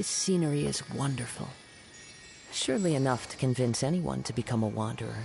This scenery is wonderful. Surely enough to convince anyone to become a wanderer.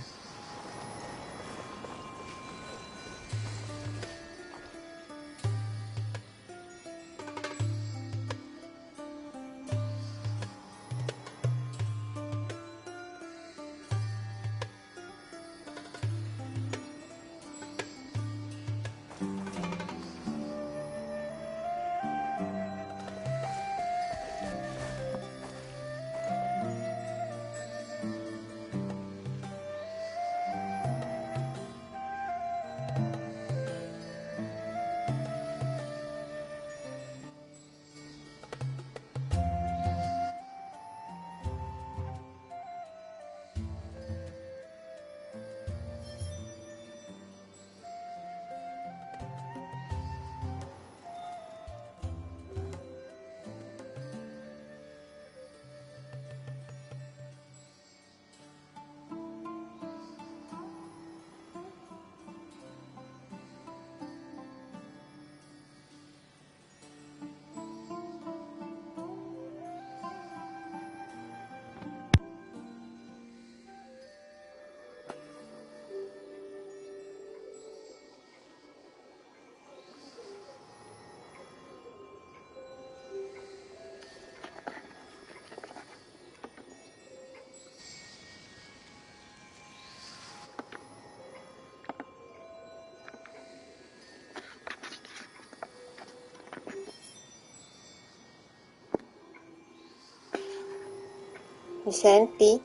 Mi senti?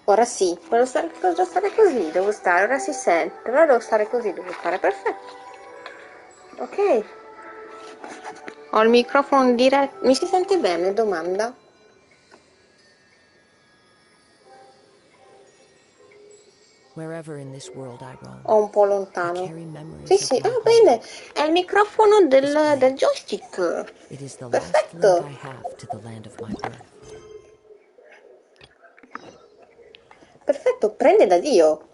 Ora sì, devo stare così, devo stare, ora si sente, ora devo stare così, devo stare, perfetto. Ok. Ho il microfono diretto, mi si sente bene? Domanda. Wherever in this world I roam, Ho un po' I lontano. carry memories Sì, of sì, my home. bene, è il microfono del joystick. It is the last link Perfetto. I have to the land of my birth. Perfetto, prende da Dio.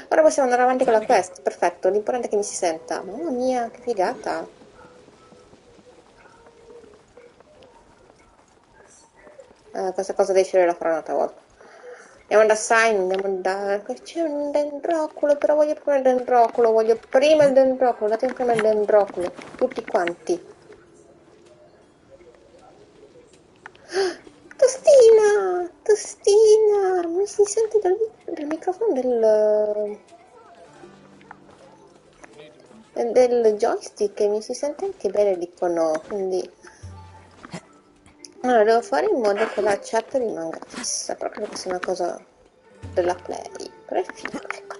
Ora possiamo andare avanti con la quest, perfetto, l'importante è che mi si senta. Mamma mia, che figata. Questa cosa devi scegliere la farò un'altra volta. Andiamo da Sign, andiamo da... C'è un dendrocolo, però voglio prima il dendrocolo, voglio prima il dendrocolo, datemi prima il dendrocolo, tutti quanti. Tostina! Tostina! Mi si sente dal microfono del joystick e mi si sente anche bene l'icono, quindi... Allora, devo fare in modo che la chat rimanga fissa, proprio perché è una cosa della play. Però è figo, ecco.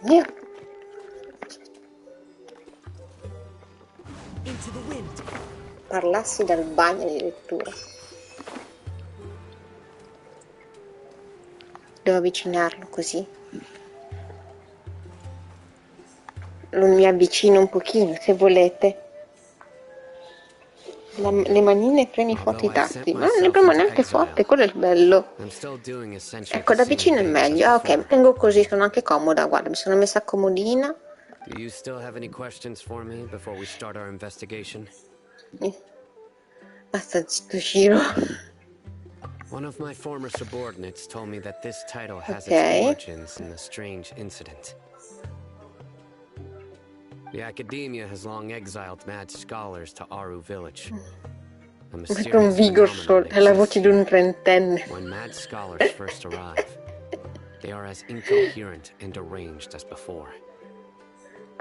Mio. Parlassi dal bagno addirittura. Devo avvicinarlo così. Lo mi avvicino un pochino, se volete. Le manine premi forti i tasti, ma non ne premo neanche forte, quello è il bello. Ecco, da vicino è meglio. Ah, ok, tengo così, sono anche comoda, guarda, mi sono messa comodina. Do you still have any questions for me before we start our investigation? Basta zitto, Shiro. One of my former subordinates told me that this title has its origins in a strange incident. The academia has long exiled mad scholars to Aru village. A mysterious phenomenon è la voce di un trentenne. When mad scholars first arrive, they are as incoherent and deranged as before.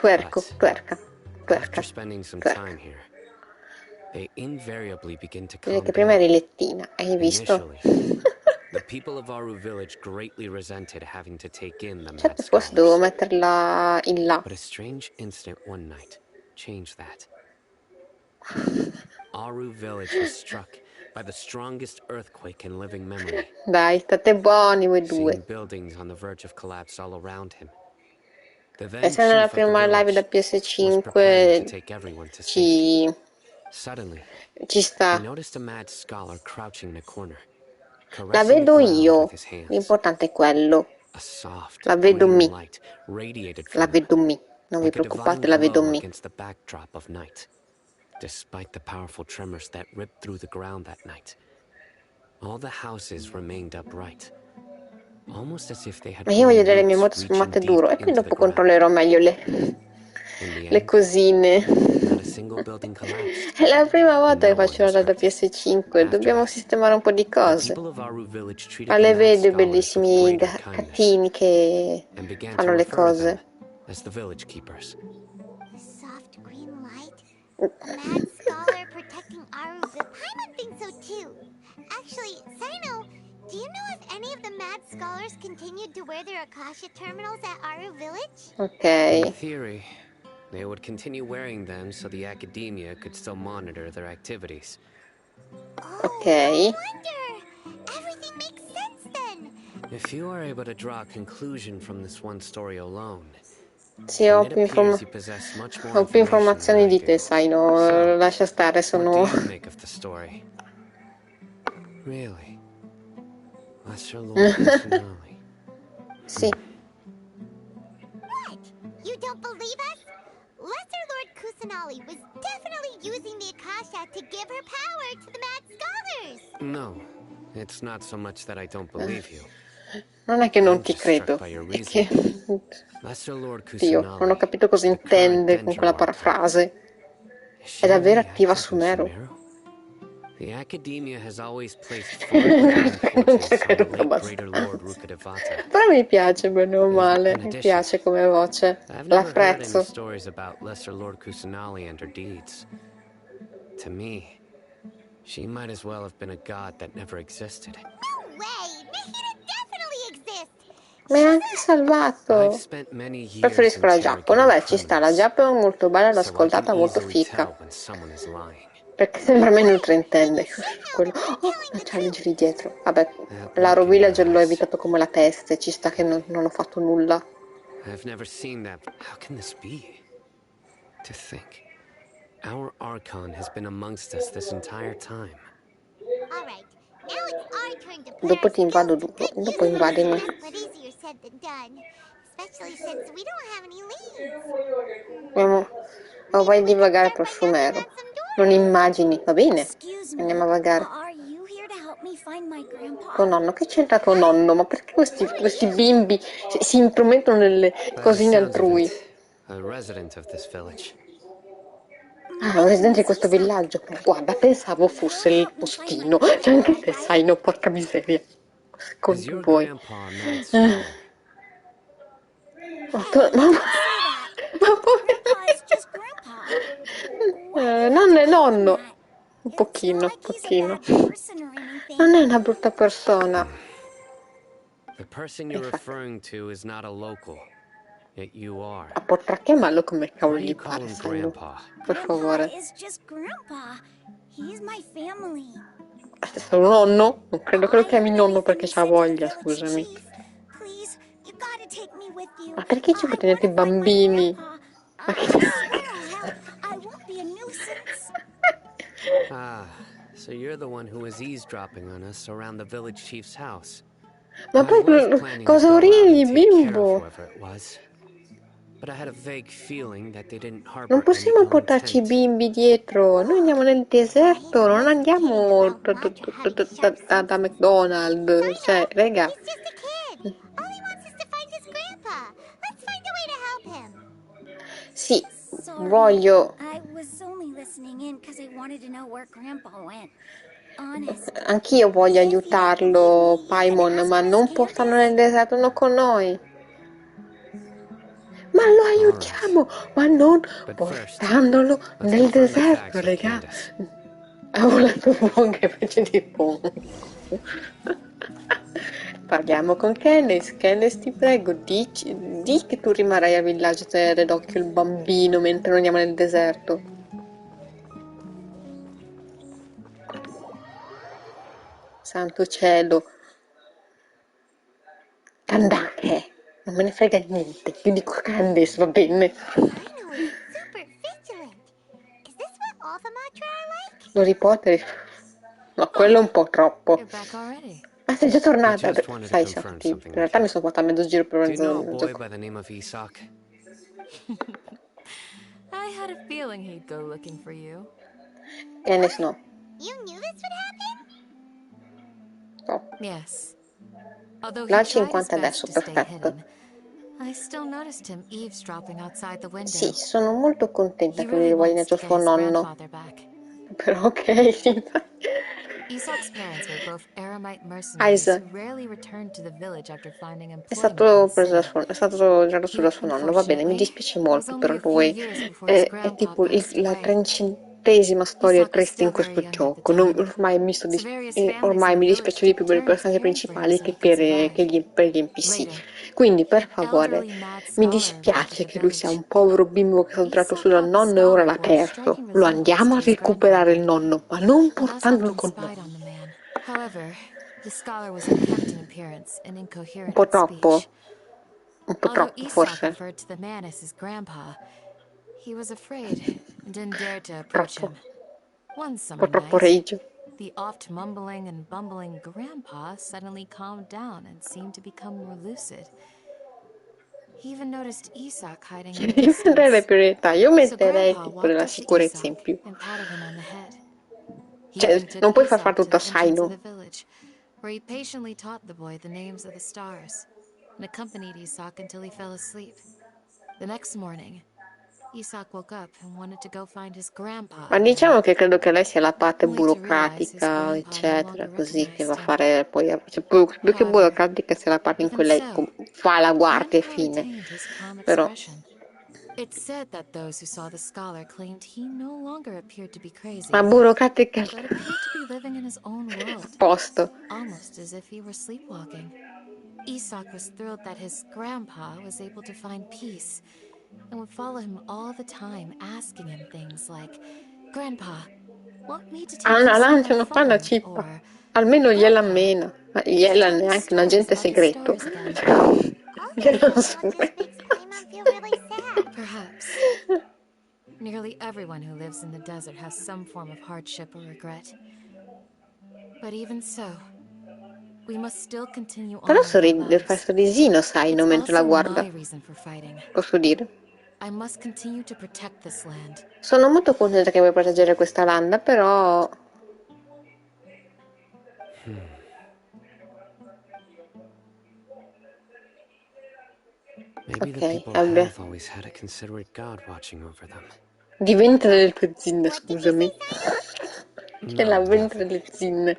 After spending some time here, they invariably begin to calm che prima down. eri lettina, hai visto? The people of Aru village greatly resented having to take in the mad Certo, forse devo metterla in là. But a strange incident one night changed that. Aru village was struck by the strongest earthquake in living memory. Dai, state buoni voi due. Seeing buildings on the verge of collapse all around him. Essendo la prima live da PS5 ci sta. La vedo io, l'importante è quello. A soft, La vedo green mi. light radiated La from them, vedo mi. Non vi like a divine preoccupate, la vedo glow mi. against the backdrop of night. Despite the powerful tremors that ripped through the ground that night, all the houses remained upright, almost as if they had Ma io voglio grown delle mie roots moto reaching sfumate deep duro e poi into the dopo ground. controllerò meglio In the le end, cosine. not a single building collapsed, È la prima and volta che no one faccio was la da hurt. PS5, After dobbiamo that, sistemare un po' di the cose. people of Aru village treated Ma the le mad vedo i scholars with bellissimi greater kindness, gattini che and began to fanno le refer to them cose. as the village keepers. The soft green light? A mad scholar protecting Aru Paimon thinks so too. Actually, Sino, do you know if any of the mad scholars continued to wear their Akasha terminals at Aru village? Ok. In theory, they would continue wearing them so the academia could still monitor their activities. Oh, Ok. no wonder! Everything makes sense then! If you are able to draw a conclusion from this one story alone, Sì, then ho it più, appears you possess much more ho più information than informazioni I di te, do. sai, no? So, Lascia stare, what sono... do you make of the story? Really? Lesser Lord Kusanali. Sì. What? You don't believe us? Lesser Lord Kusanali was definitely using the Akasha to give her power to the mad scholars! No, it's not so much that I don't believe you. Non è che non I'm ti just struck credo, by your è che... reasoning. Lesser Lord Dio, non ho Kusanali, capito cosa the current intende con Dendro quella Archon. parafrase. Is È she davvero really attiva active su in Nero? Sumeru? The Academia has always placed far greater Non ci importance on the credo late Greater Lord abbastanza. Rukkhadevata. Però mi piace, bene o male, In mi addition, piace come voce. I've never heard any L'apprezzo. stories about Lesser Lord Kusanali and her deeds. To me, she might as well have been a god that never existed. No way! Nahida definitely exists! Mi ha anche I've salvato. spent many years Preferisco la Giappone. interrogating Vabbè, ci sta, la criminals, Giappone è molto bella, l'ho so I can ascoltata, molto easily fica. tell when someone is lying. Perché sembra meno ultraintende. You should know Quello... when they're Oh, telling la the challenge truth. lì dietro. Vabbè, That l'Aro look in your Villager l'ho eyes. evitato come la peste. Ci sta che non ho fatto nulla. I've never seen that. How can this be? To think, our Archon has been amongst us this entire time. Alright, now it's our turn to put Dopo our ti invado skills to duro. good Dopo use. invadimi. But easier said than done. Especially since we don't have any leads. Ho voglia di We could vagare start per by knocking Sumeru. on some Non doors. immagini, va bene? Excuse Andiamo me, a vagare. are you here to help me find my grandpa? Tuo nonno, che c'entra tuo nonno? Ma perché questi bimbi si intromettono nelle By the cosine sounds of altrui? it, a resident of this village. Ah, My un name residente di is questo Isak. villaggio. Guarda, pensavo fosse You'll il help me find my postino. Cioè, anche grandpa, te right? sai, no, porca miseria. Is Contro your voi. grandpa a mad scholar? Ma, Hey, ma, don't say that. ma Grandpa is just grandpa. Why do you have nonno to è call him nonno. that? Un It's not pochino, un like he's a pochino. bad person or anything. Non è una brutta persona. The person you're Infatti, referring to is not a local, yet you are. ma potrà chiamarlo come cavolo Why do gli you call pare, him sai, no? Grandpa? Per Grandpa favore. is just grandpa. He's my family. Adesso nonno? Non credo che lo I chiami heard nonno everything perché you c'ha said to the voglia, village scusami. chief. Please, you gotta take me with you. Ma perché ci I tenete i want to find my bambini? grandpa. Ma che... I swear I'll help. I won't be a nuisance. Ah, so you're the one who was eavesdropping on us around the village chief's house. Ma I was poi planning to cosa go out urli, and take care of bimbo? whoever it was, but I had a vague feeling that they didn't Non harbor any possiamo ill portarci i intent. bimbi dietro. Noi andiamo nel deserto, non andiamo da McDonald's. Cioè, Sino, raga. he's just a kid. All he wants is to find his grandpa. Let's find a way to help him. Sì, Sorry. voglio... I was only listening in because I wanted to know where grandpa went. Honest. Anch'io voglio If you don't believe aiutarlo, me, you can Paimon, ask ma Miss non portarlo Candace. nel deserto, non con noi. Ma lo All right, aiutiamo, ma non but first, portandolo let's nel confirm the deserto, facts with raga. Candace. Ha volato Pong invece di Pong. Parliamo con Candace. Candace, ti prego, di che tu rimarrai al villaggio a tenere d'occhio il bambino mentre noi andiamo nel deserto. Santo cielo. Andate, non me ne frega niente. Io dico Candace, va bene. Sino is super vigilant. Is this what all the Matra are like? Harry Potter. Ma quello è un po' troppo. You're back already. Ah, sei già I tornata? just wanted to Sai, confirm infatti, in something realtà with mi you. sono fatta a mezzo giro per Do you know a mezzo boy gioco. by the name of Isak? I had a feeling he'd go looking for you. Ennis no. You knew this would happen? No. Yes. Although he La tried his 50 best adesso, to stay perfetto. hidden, I still noticed him eavesdropping outside the window. Sì, sono molto contenta He che lui really voglia wants to detto get suo his nonno. grandfather back. Però ok, sì. Isak's parents were both Aramite mercenaries Isaac who rarely returned to the village after finding è employment in stato the preso da city. suo, è stato girato su da suo nonno, va bene, mi Unfortunately, dispiace it was molto only per a few lui. years before his È grandpa tipo passed la away. 300esima storia Isak was triste in still very questo young at the gioco. time, Ormai, so various families in ormai the mi village dispiace di più took per i turns personaggi caring for him principali so che he could survive. per gli NPC. Later, Quindi, per an favore, elderly mad mi scholar arrived to dispiace the che lui sia village. un povero bimbo che è stato tratto su Isak dal thought the nonno e ora scholar l'ha bore a perso. striking Lo resemblance andiamo to a his recuperare il grandfather, nonno, ma non and thus portandolo often con spied noi. on the man. However, the scholar was unkempt in appearance and Un incoherent po' in speech. Although troppo Isak forse. referred to the man as his grandpa, he was afraid and didn't dare to approach Troppo, him. One un summer po' troppo night, rage. the oft mumbling and bumbling grandpa suddenly calmed down and seemed to become more lucid. He even noticed Isak hiding in the Devi prendere le distance. priorità. Io So metterei Grandpa tipo walked della up to sicurezza in Isak più. and patted him on the head. He Cioè, even took non puoi far fare Isak to tutto a the entrance of Saino. the village, where he patiently taught the boy the names of the stars and accompanied Isak until he fell asleep. The next morning, Isak woke up and wanted to go find his grandpa Ma again, diciamo che credo che lei sia la parte only to realize his burocratica, grandpa no eccetera, longer così che va a recognized him. fare poi. Cioè, più che However, burocratica sia la parte in cui even lei so, fa la guardia e Grandpa fine. retained his calm Però, expression. It's said that those who saw the scholar claimed he no longer appeared to be ma crazy, burocratica but appeared to be living in his own world, posto. almost as if he were sleepwalking. Isak was thrilled that his grandpa was able to find peace and would follow him all the time, asking him things like, "Grandpa, want me to take you Lancia somewhere una palla fun?" cippa. Or, Almeno gliela "Grandpa, mena. Ma let's gliela tell è the anche un stories agente about the segreto. stars again." All this Glielo pretty so. much just makes Prima feel really sad. Perhaps. Nearly everyone who lives in the desert has some form of hardship or regret. But even so, we must still continue on Però with our fa lives. sorrisino, sai, It's no, mentre la also guarda. my reason for fighting. Posso dire? I must continue to protect this land. Sono molto contenta che vuoi proteggere questa landa, però Maybe the ok, people vabbè. have always had a considerate God watching over them. Di ventre delle tue zinne, What did you scusami. say, Che la No, ventre nothing. delle zinne.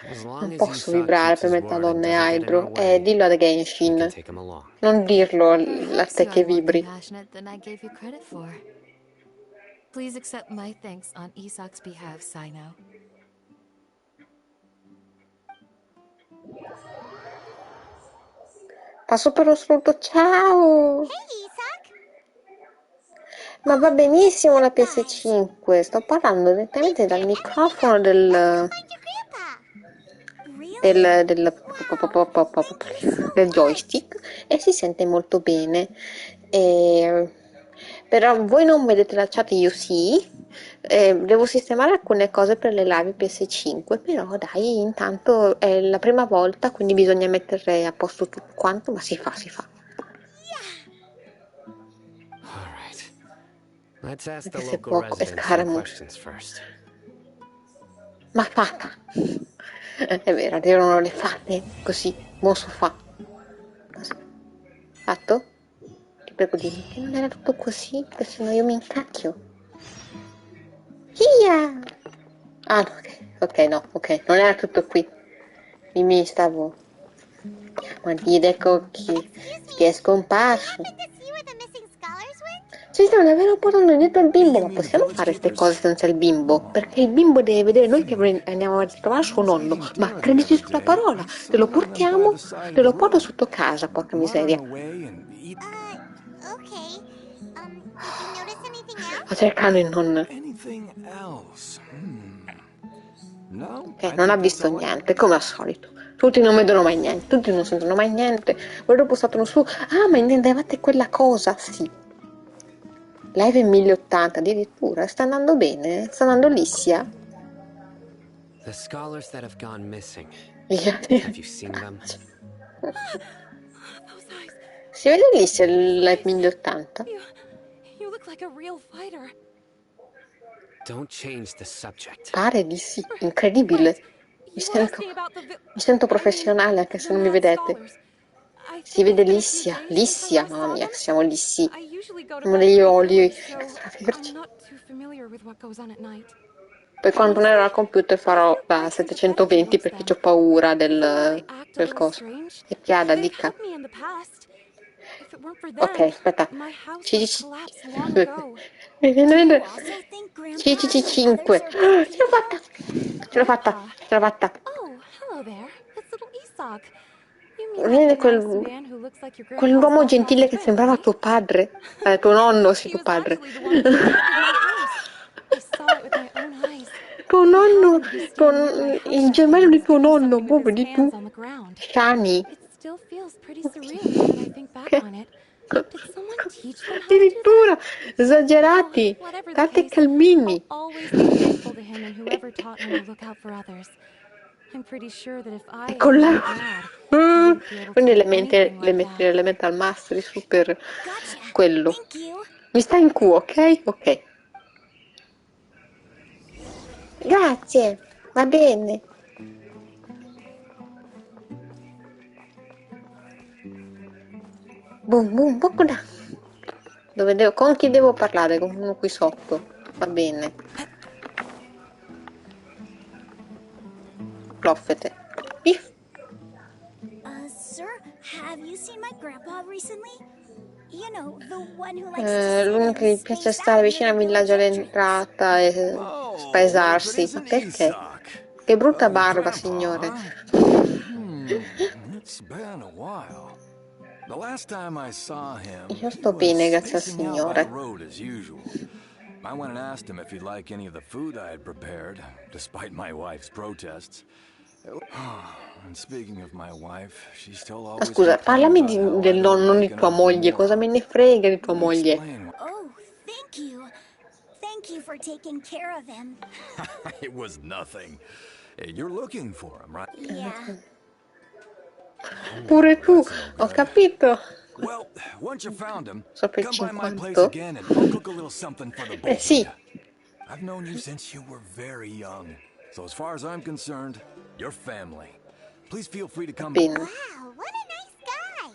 As long Non as posso Isak vibrare keeps per his metà word and donna e doesn't get in our Hydro. way, Dillo ad we can Genshin. take him along. Non dirlo a Perhaps te you che are more vibri. compassionate than I gave you credit for. Please accept my thanks on Isak's behalf, Sino. Passo per lo saluto, ciao! Hey, Isak! Ma va benissimo la PS5, sto parlando direttamente dal microfono Find your grandpa. Really? del joystick e si sente molto bene. E... Però voi non vedete la chat, io sì. Devo sistemare alcune cose per le live PS5, però dai, intanto è la prima volta, quindi bisogna mettere a posto tutto quanto, ma si fa, si fa. All right. Let's ask the Anche se local poco, è residents some Scaramouche. questions first. Ma fatta! È vero, arrivano le fate, così, mosso fa. Cosa? Fatto? Ti prego dimmi che non era tutto così, perché sennò io mi incacchio. Via! Ah, no, ok, no, ok, non era tutto qui. Mi stavo... Ma dire chi è scomparso. Happen to see where the missing scholars went? Ci stanno davvero portando dietro il bimbo, ma possiamo fare queste cose senza il bimbo? Perché il bimbo deve vedere noi che andiamo a trovare suo nonno, ma credici sulla parola, te lo portiamo, te lo porto sotto casa, porca miseria. Okay. Did you notice anything else? Sto cercando di non... non ha visto niente, come al solito. Tutti non vedono mai niente, tutti non sentono mai niente. Poi dopo statano su, ah, ma intendevate quella cosa? Sì. Live in 1080 addirittura, sta andando bene? Sta andando lissia? The scholars that have gone missing. Yeah. Have you seen them? Those eyes. Si vede lì se è 1080? You look like a real fighter. Don't change the subject. Pare di sì, incredibile. Mi sento professionale anche se non mi vedete. Si vede lissia, lissia, mamma mia, siamo lissi. Siamo degli oli extravergini. Poi quando tornerò al computer farò la 720 perché ho paura del coso. E Chiada, dica. Ok, aspetta. CCC5. Ce l'ho fatta! Ce l'ho fatta! Ce l'ho fatta! Viene quell'uomo gentile che sembrava tuo padre. Tuo nonno, sì, tuo padre. Tuo nonno, il gemello di tuo nonno, boh, vedi tu. Shani. Addirittura, esagerati. State calmini. Con la... Quindi le metti l'elemental mastery super quello. Mi sta in Q, ok? Ok. Grazie, va bene. Boom, boom, poco da. Con chi devo parlare? Con uno qui sotto. Va bene. Loffete. Pif. Sir, have you seen my grandpa recently? You know, the one who likes to L'uno che gli piace stare vicino al villaggio all'entrata e spaesarsi. Ma perché? Che brutta barba, signore. Io sto bene, grazie al Signore. I went and asked him if he'd like any of the food I had prepared, despite my wife's protests. And speaking of my wife, she's still always... Scusa, parlami del nonno di tua moglie, cosa me ne frega di tua moglie? Oh, thank you. Thank you for taking care of him. It was nothing. You're looking for him, right? Yeah. Pure tu, ho capito. Well, once you found him, So per come by my place 50. again and I'll cook a little something for the both Sì. of you. I've known you since you were very young. So as far as I'm concerned, you're family. Please feel free to come. Bene. Wow, what a nice guy.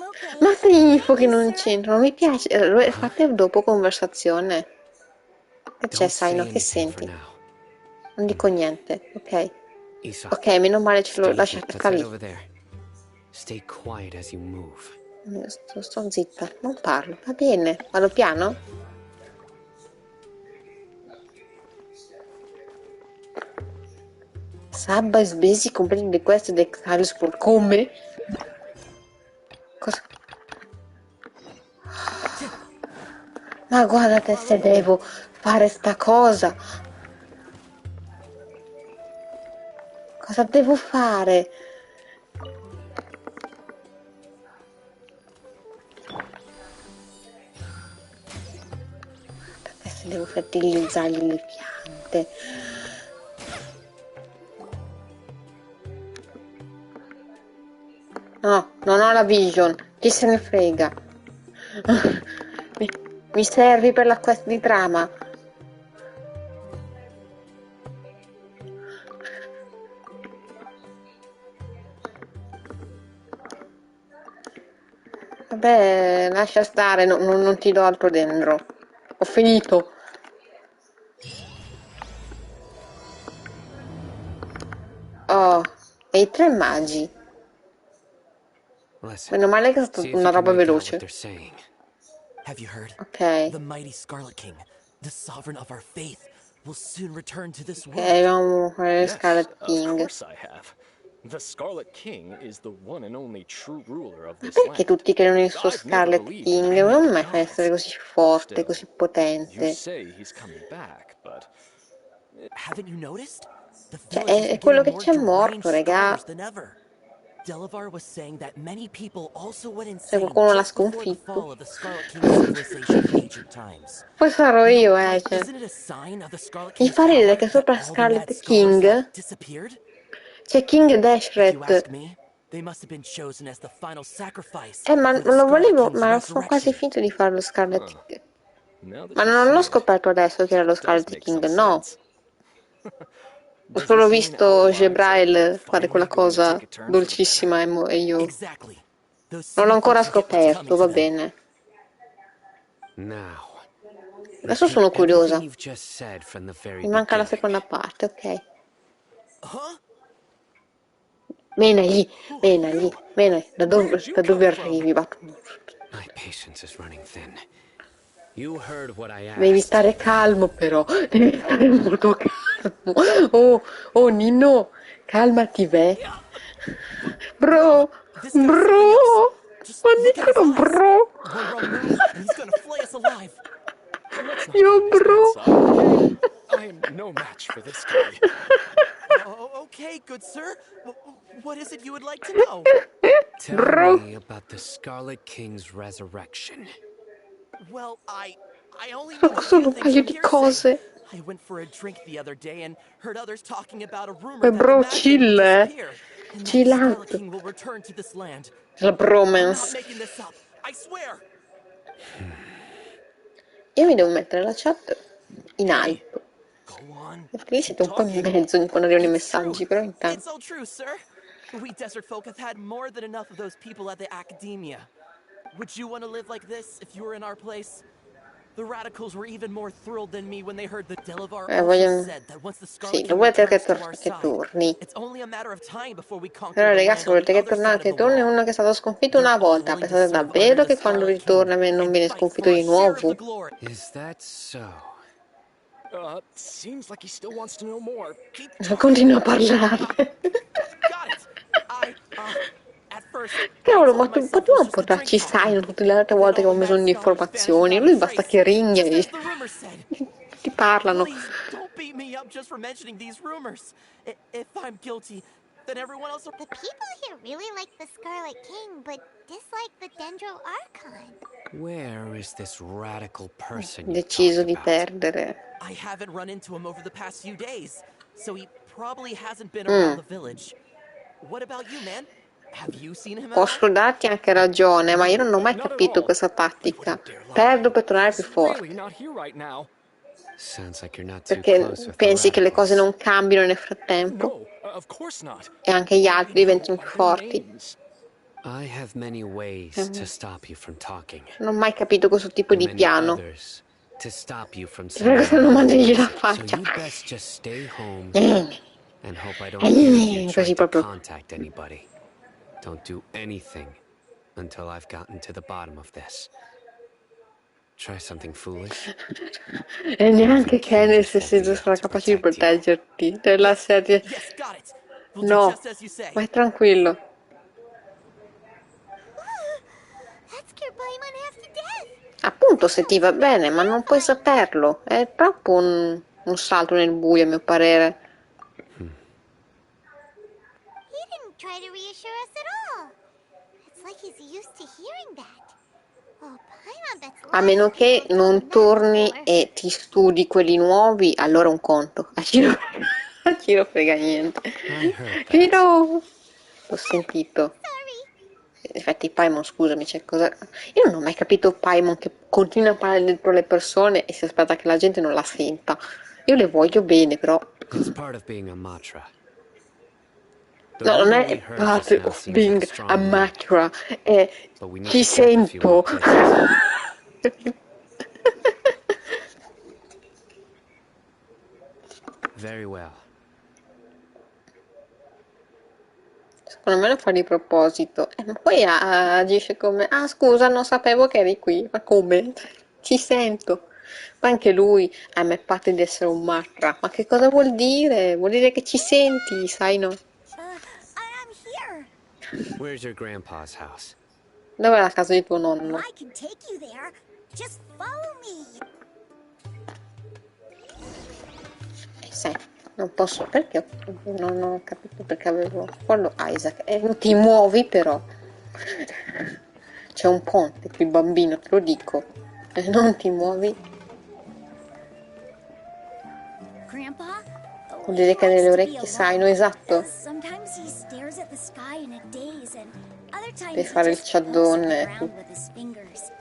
Okay. Ma sei info che non c'entrano, mi piace. Fate dopo conversazione. Che c'è, Saino? Che senti? Non dico niente, ok? Ok, meno male ce l'ho lasciata lì. Stay quiet as you move. Sto zitta, non parlo, va bene. Vado piano? Sabba is busy completing the quest of the Exile School. Come? Cosa? Ma guardate se devo fare sta cosa. Cosa devo fare? Guardate se devo fertilizzargli le piante. No, non ho la vision. Chi se ne frega? Mi servi per la quest di trama. Vabbè, lascia stare, non ti do altro dentro. Ho finito. Oh, e i tre magi. Meno male che è stata una roba veloce. Have you heard? Ok. The mighty Scarlet King, the sovereign of our faith, will soon return to this world. Ok, vamos a Scarlet King. Of course I have. The Scarlet King is the one and only true ruler of this Perché land. tutti credono nel suo Scarlet King? Non mai fa essere così forte, così You potente. say he's coming back, but Haven't you noticed? The Cioè, village is è quello getting che more c'è deranged morto, regà. scholars than ever. Delavar was saying that many people also went Se insane qualcuno l'ha just before the fall sconfitto. of the Scarlet King's civilization in ancient times. Poi sarò io, But cioè. isn't it a sign of the Scarlet Mi King's fa ridere power che that sopra all the mad Scarlet scholars have King disappeared? c'è King If you ask Dashret. me, they must have been chosen as the final sacrifice Ma for the lo Scarlet volevo, King's ma ho quasi resurrection. finito di fare lo Scarlet Huh. King. Now that Ma you non l'ho say it, scoperto adesso che era lo it does Scarlet make King, some no. sense. Ho Does solo this mean visto our lives are Gebrail fare quella finally going to cosa take a turn for the better? dolcissima e io Exactly. Those non city l'ho ancora folk get what's scoperto, coming va to them. bene. Now, Adesso repeat sono everything curiosa. you've just said from the very Mi manca la beginning. seconda parte, ok. Huh? Menagli, menagli, menagli. Da Where did you da dove come from? arrivi? Va. My patience is running thin. You heard what I Devi asked. stare calmo però, devi stare molto calmo. Oh, oh Nino, calmati, ve. Bro, This guy's something else. bro, Just ma look at his dicono eyes. bro. One wrong move, and he's gonna flay us alive. Let's not Io get his bro. hopes up, okay? I am no match for this guy. Oh, okay, good sir. What is it you would like to know? Tell Bro. me about the Scarlet King's resurrection. Well, I only know So a sono few un things paio from di hearsay. cose. I went for a drink the other day and heard others talking about a rumor Poi that the bro, madmen will chill, disappear and that the chill Scarlet out. King will return to this land. La I'm not bromance. making this up. I swear. Io mi devo mettere la chat in Hey, alto. go on. Perché lì siete Keep un po' in talking. mezzo quando arrivano i It's true. messaggi, però It's intanto. all true, sir. We desert folk have had more than enough of those people at the academia. Would you want to live like this if you were in our place? The radicals were even more thrilled than me when they heard that Delavar also Voglio... said that once the Sì, Scarlet lo King volete returns to our che side, torni. it's only a matter of time before we conquer Allora the ragazzi, land on the volete che other side torni, of the che torni wall. uno che è stato sconfitto They're una all volta? willing to Pensate serve under davvero the che quando Scarlet King ritorna non and viene fight sconfitto for a di share of the nuovo? glory. Is that so? Seems like he still wants to know more. Keep talking. Continua a parlare. Got it. At first, I Cavolo, ma told tu myself it was potevamo just a drink portarci talking. Stein tutte le altre Then volte all che ho the mad bisogno di scholars vanished informazioni. without Lui a basta trace, che ringhi just e as the rumor said. ti parlano. Please, don't beat me up just for mentioning these rumors. If I'm guilty, then everyone else... The people here really like the Scarlet King, but dislike the Dendro Archon. Where is this radical person you Deciso talked di about? perdere. I haven't run into him over the past few days, so he probably hasn't been around the village. What about you, man? Have you seen him at all? Posso darti anche ragione, ma io No, non ho mai not at capito all. questa I tattica. wouldn't dare lie. Perdo per tornare più He's really forte. not here right now. Sounds like you're not too Perché close with the pensi che le cose radicals. non cambino nel frattempo? No, of course not. E anche gli All altri we know diventino più are their forti. names. I have many ways to stop you from talking. Non ho mai capito questo tipo And di many piano. others to stop you from Ti prego, sending se non more mangiagli la ones. So faccia. you best just stay home and hope I don't hear of you Così trying to proprio. contact anybody. Don't do anything until I've gotten to the bottom of this. Try something foolish. E neanche King Kenneth just won't be sarà able to capace di protect you. proteggerti. Della serie. Yes, got it. We'll do No, just as you say. vai tranquillo. That scared Paimon half to death. Appunto, se ti va bene, ma non puoi saperlo. È troppo un salto nel buio, a mio parere. He didn't try to reassure us at all. It's like he's used to hearing that. Oh, Paimon bets A meno che non torni e ti studi quelli nuovi, allora un conto. A Ciro frega niente. Ciro! L'ho sentito. Infatti Paimon, scusami, c'è cosa... Io non ho mai capito Paimon che continua a parlare dentro le persone e si aspetta che la gente non la senta. Io le voglio bene, però... It's part of being a matra. No, non è parte of being a matra, è ci sento. Very well. Secondo me lo fa di proposito. Ma poi agisce come... Ah, scusa, non sapevo che eri qui. Ma come? Ci sento. Ma anche lui a me parte di essere un matra. Ma che cosa vuol dire? Vuol dire che ci senti, sai, no? I'm here. Where's your grandpa's house? Dov'è la casa di tuo nonno? I can take you there. Just follow me. Sai, Non posso, perché non ho capito perché avevo quello Isaac. Non ti muovi però. C'è un ponte qui, bambino, te lo dico. Non ti muovi. Grandpa? Vuol dire che ha delle orecchie, sai, no? Esatto. Sometimes he stares at the sky in a daze and other times Per he fare il just pokes at the ciaddone. ground with his fingers.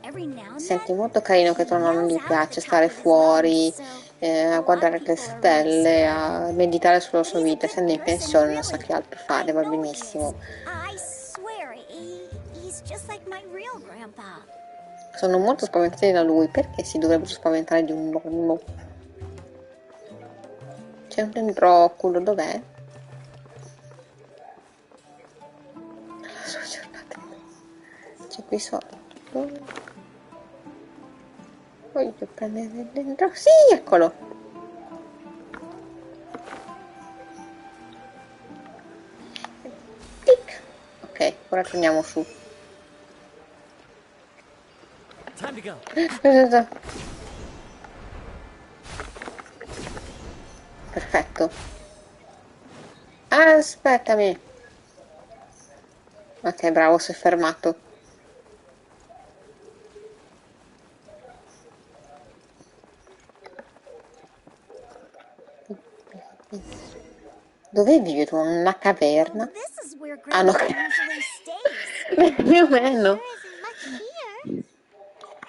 Every now and Senti, then, molto carino che torna, non gli piace stare fuori, a guardare le stelle, a meditare sulla sua vita, essendo in pensione, non sa che altro fare, va benissimo. I swear, he's just like my real grandpa. Sono molto spaventati da lui, perché si dovrebbero spaventare di un nonno? C'è un dendroculo, dov'è? La sua giornata. C'è qui sotto. Voglio prendere il dendro. Sì, eccolo. Tic. Ok, ora torniamo su. Perfetto. Aspettami. Ok, bravo, si è fermato. Dove vivi tu? Una caverna? Ah no, più o meno.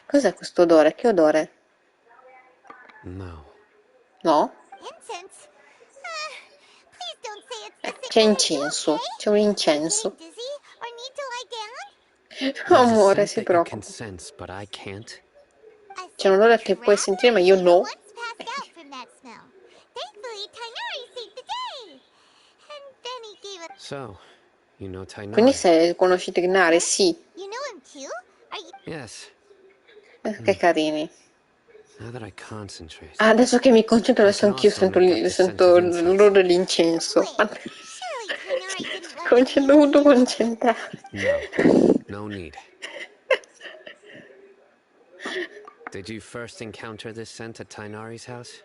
Cos'è questo odore? Che odore? No. No? Incense? Please don't say it's the C'è sick incenso. C'è un incenso. dizzy or need to lie down? There's a Amore, scent si that you can preoccupa. sense, but I can't. C'è un odore che puoi sentire, ma io no. Once passed out from that smell. Thankfully, Tainari saved the day. And then he gave us. So, you know Quindi Tainari? se conosci Tignare, sì. You know him too? Are you? Yes. Che carini. Now that I concentrate. Ah, adesso che mi concentro, adesso anch'io sento l'odore dell'incenso. Dovuto concentrare. No need. Did you first encounter this scent at Tainari's house?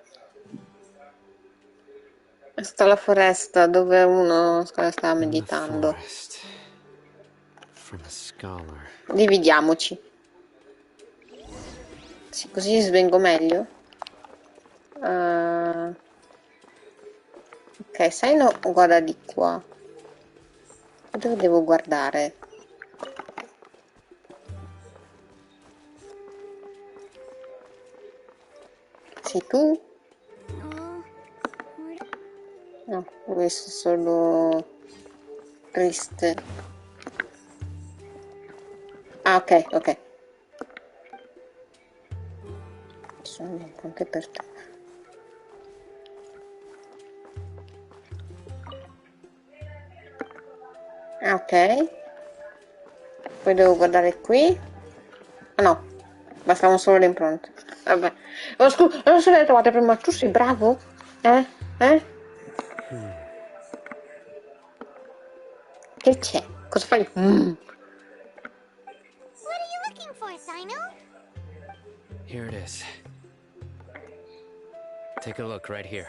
È stata la foresta dove uno stava meditando. From a scholar. Dividiamoci. Sì, così svengo meglio. Ok, sai no, guarda di qua. Dove devo guardare? Sei tu? No, ho visto solo triste. Ah, ok, ok. Ci sono le impronte per te. Ah, ok. Poi devo guardare qui. Ah no, bastavano solo le impronte. Vabbè. Oh, scusa, non se le trovate prima. Tu sei bravo? Eh? Che c'è? Cosa fai? What are you looking for, Sino? Here it is. Take a look right here.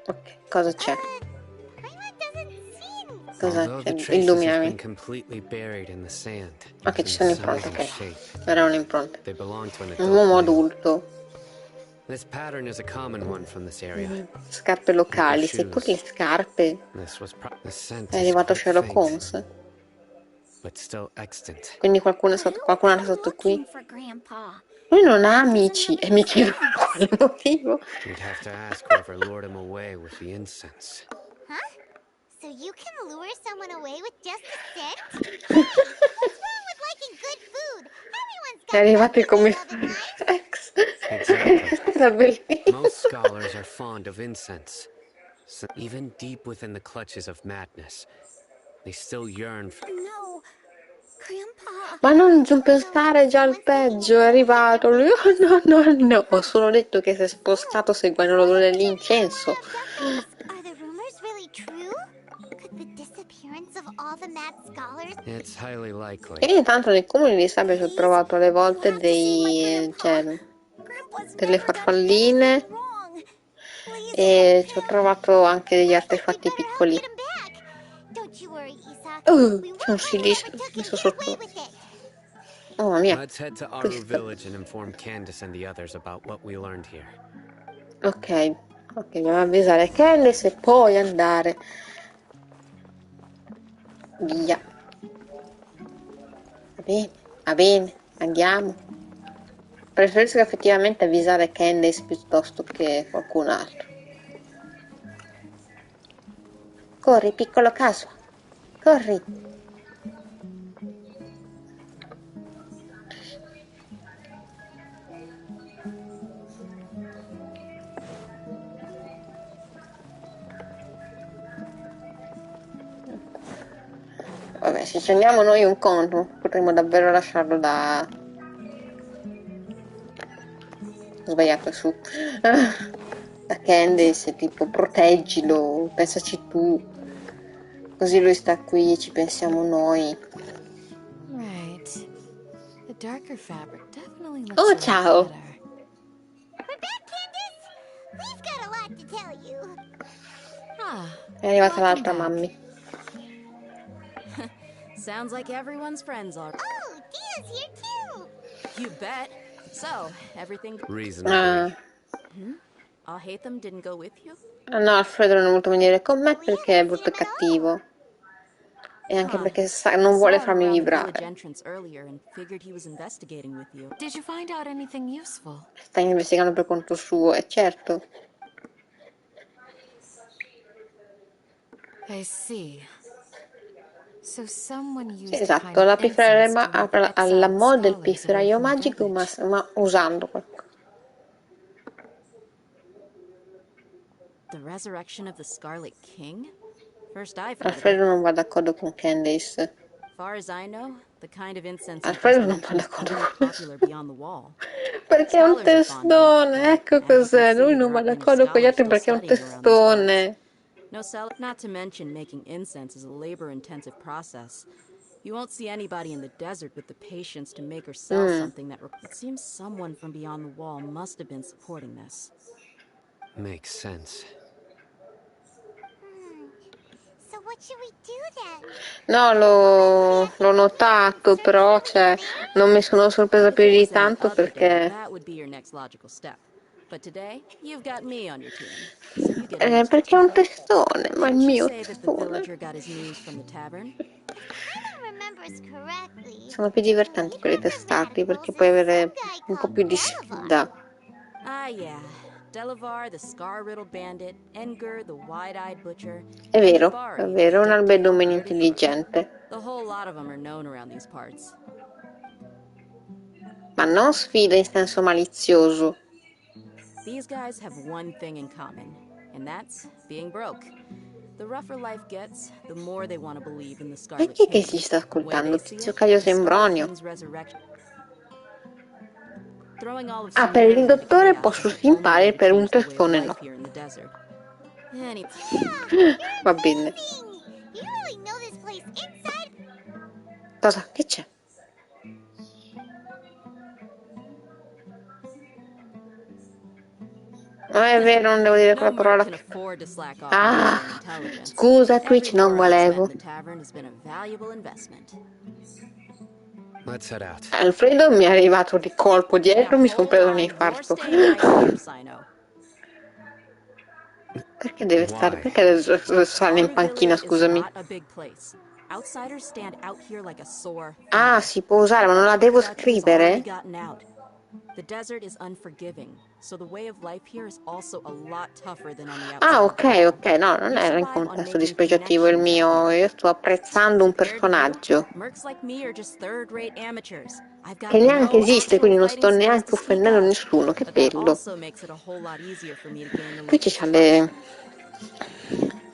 Ok, cosa c'è? Prima doesn't seem. Cosa Although the c'è? traces have Illuminami. been completely buried in the sand. Ok, ci sono in impronte, size and ok. shape. Era un'impronta. They belong to an Un adult uomo male. adulto. This pattern is a common one from this area. Scarpe locali, sei pure le scarpe. The scent È is arrivato quite Sherlock faint, Holmes. but still extant. Quindi qualcuno è stato qui. For Grandpa. Lui non ha amici e mi chiedo per quale motivo. You'd have to ask whoever lured him away with the incense. Huh? So you can lure someone away with just a scent? What's wrong with liking good food? Everyone's È got arrivato il something they love in life. commissario. Exactly. Era bellissimo. Most scholars are fond of incense. So even deep within the clutches of madness, they still yearn for... No, Grandpa. Ma non pensare già al peggio, è arrivato lui. Oh, no. Ho solo detto che si è spostato seguendo l'odore dell'incenso. Are the rumors really true? Could the disappearance of all the mad scholars? It's highly likely. E intanto nei comuni di sabbia ci ho trovato alle volte delle farfalline. E ci ho trovato anche degli artefatti piccoli. C'è un CD messo sotto. Oh mamma mia. Let's head to Aru village and inform Candace and the others about what we learned here. Ok, dobbiamo avvisare Candace e poi andare via. Va bene, andiamo. Preferisco effettivamente avvisare Candace piuttosto che qualcun altro. Corri, piccolo caso. Corri. Vabbè, se ci andiamo noi un conto, potremmo davvero lasciarlo da... Ho sbagliato su. Da Candace, tipo, proteggilo, pensaci tu. Così lui sta qui e ci pensiamo noi. Right. The darker fabric definitely looks Oh, ciao! We're back, Candace! We've got a lot to tell you. È arrivata l'altra mammi. Sounds like everyone's friends are. Oh, Dia's here too! You bet. So, everything... Reasonably. Al-Haithan didn't go with you? No, Alfredo non è voluto venire con me perché è brutto e cattivo. E anche perché non vuole farmi vibrare. Did you find out anything useful? Sta investigando per conto suo, e certo. I see. So someone used Esatto, la pifferaia alla mod del pifferaio magico, ma usando qualcosa. The resurrection of the Scarlet King? First I've heard Alfredo non va d'accordo con Candace. Far as I know, the kind of incense Alfredo non va d'accordo con popular beyond the wall. perché è un testone, ecco cos'è. Lui non va d'accordo con gli altri perché è un testone. No sell, not to mention making incense is a labor-intensive process. You won't see anybody in the desert with the patience to make or sell something that... It seems someone from beyond the wall must have been supporting this. Makes sense. So what should we do then? No, l'ho notato, però cioè, non mi sono sorpresa più di tanto perché... That would be your next logical step. But today, you've got me on your team. So you get perché è un testone, ma il mio say that the testone. villager got his news from the tavern? Sono più divertenti quelli testati perché puoi avere un po' più di sfida. Ah, yeah. Delavar, the scar-riddled bandit, Enger, the wide-eyed butcher. È vero, un albedomene intelligente. The whole lot of them are known around these parts. Ma non sfida in senso malizioso. These guys have one thing in common, and that's being broke. The rougher life gets, the more they want to believe in the Scarlet Perché King. che si sta ascoltando? Tizio Caio Sembronio. Ah, per il dottore posso simpare, per un testone no. Va bene. Cosa? Che c'è? Non è vero, non devo dire quella parola che... Ah, scusa Twitch, non volevo. Let's head out. Alfredo mi è arrivato di colpo dietro, mi sono preso un infarto. Perché deve stare? Perché deve stare in panchina, scusami? Ah, si può usare, ma non la devo scrivere? The desert is unforgiving, so the way of life here is also a lot tougher than on the outside. Ah, ok, no, non era in contesto dispregiativo il mio, io sto apprezzando un personaggio che neanche esiste, quindi non sto neanche offendendo nessuno, che bello. Qui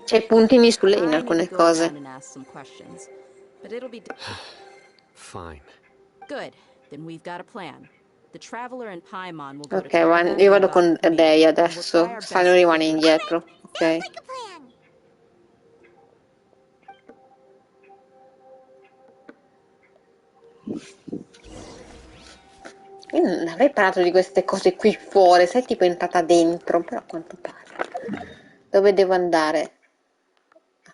c'è i puntini su lei in alcune cose. Fine. Good, then we've got a plan. Ok, io vado con Dei adesso. Sano rimane indietro. Ok. Io non avrei parlato di queste cose qui fuori, sei tipo entrata dentro, però a quanto pare. Dove devo andare?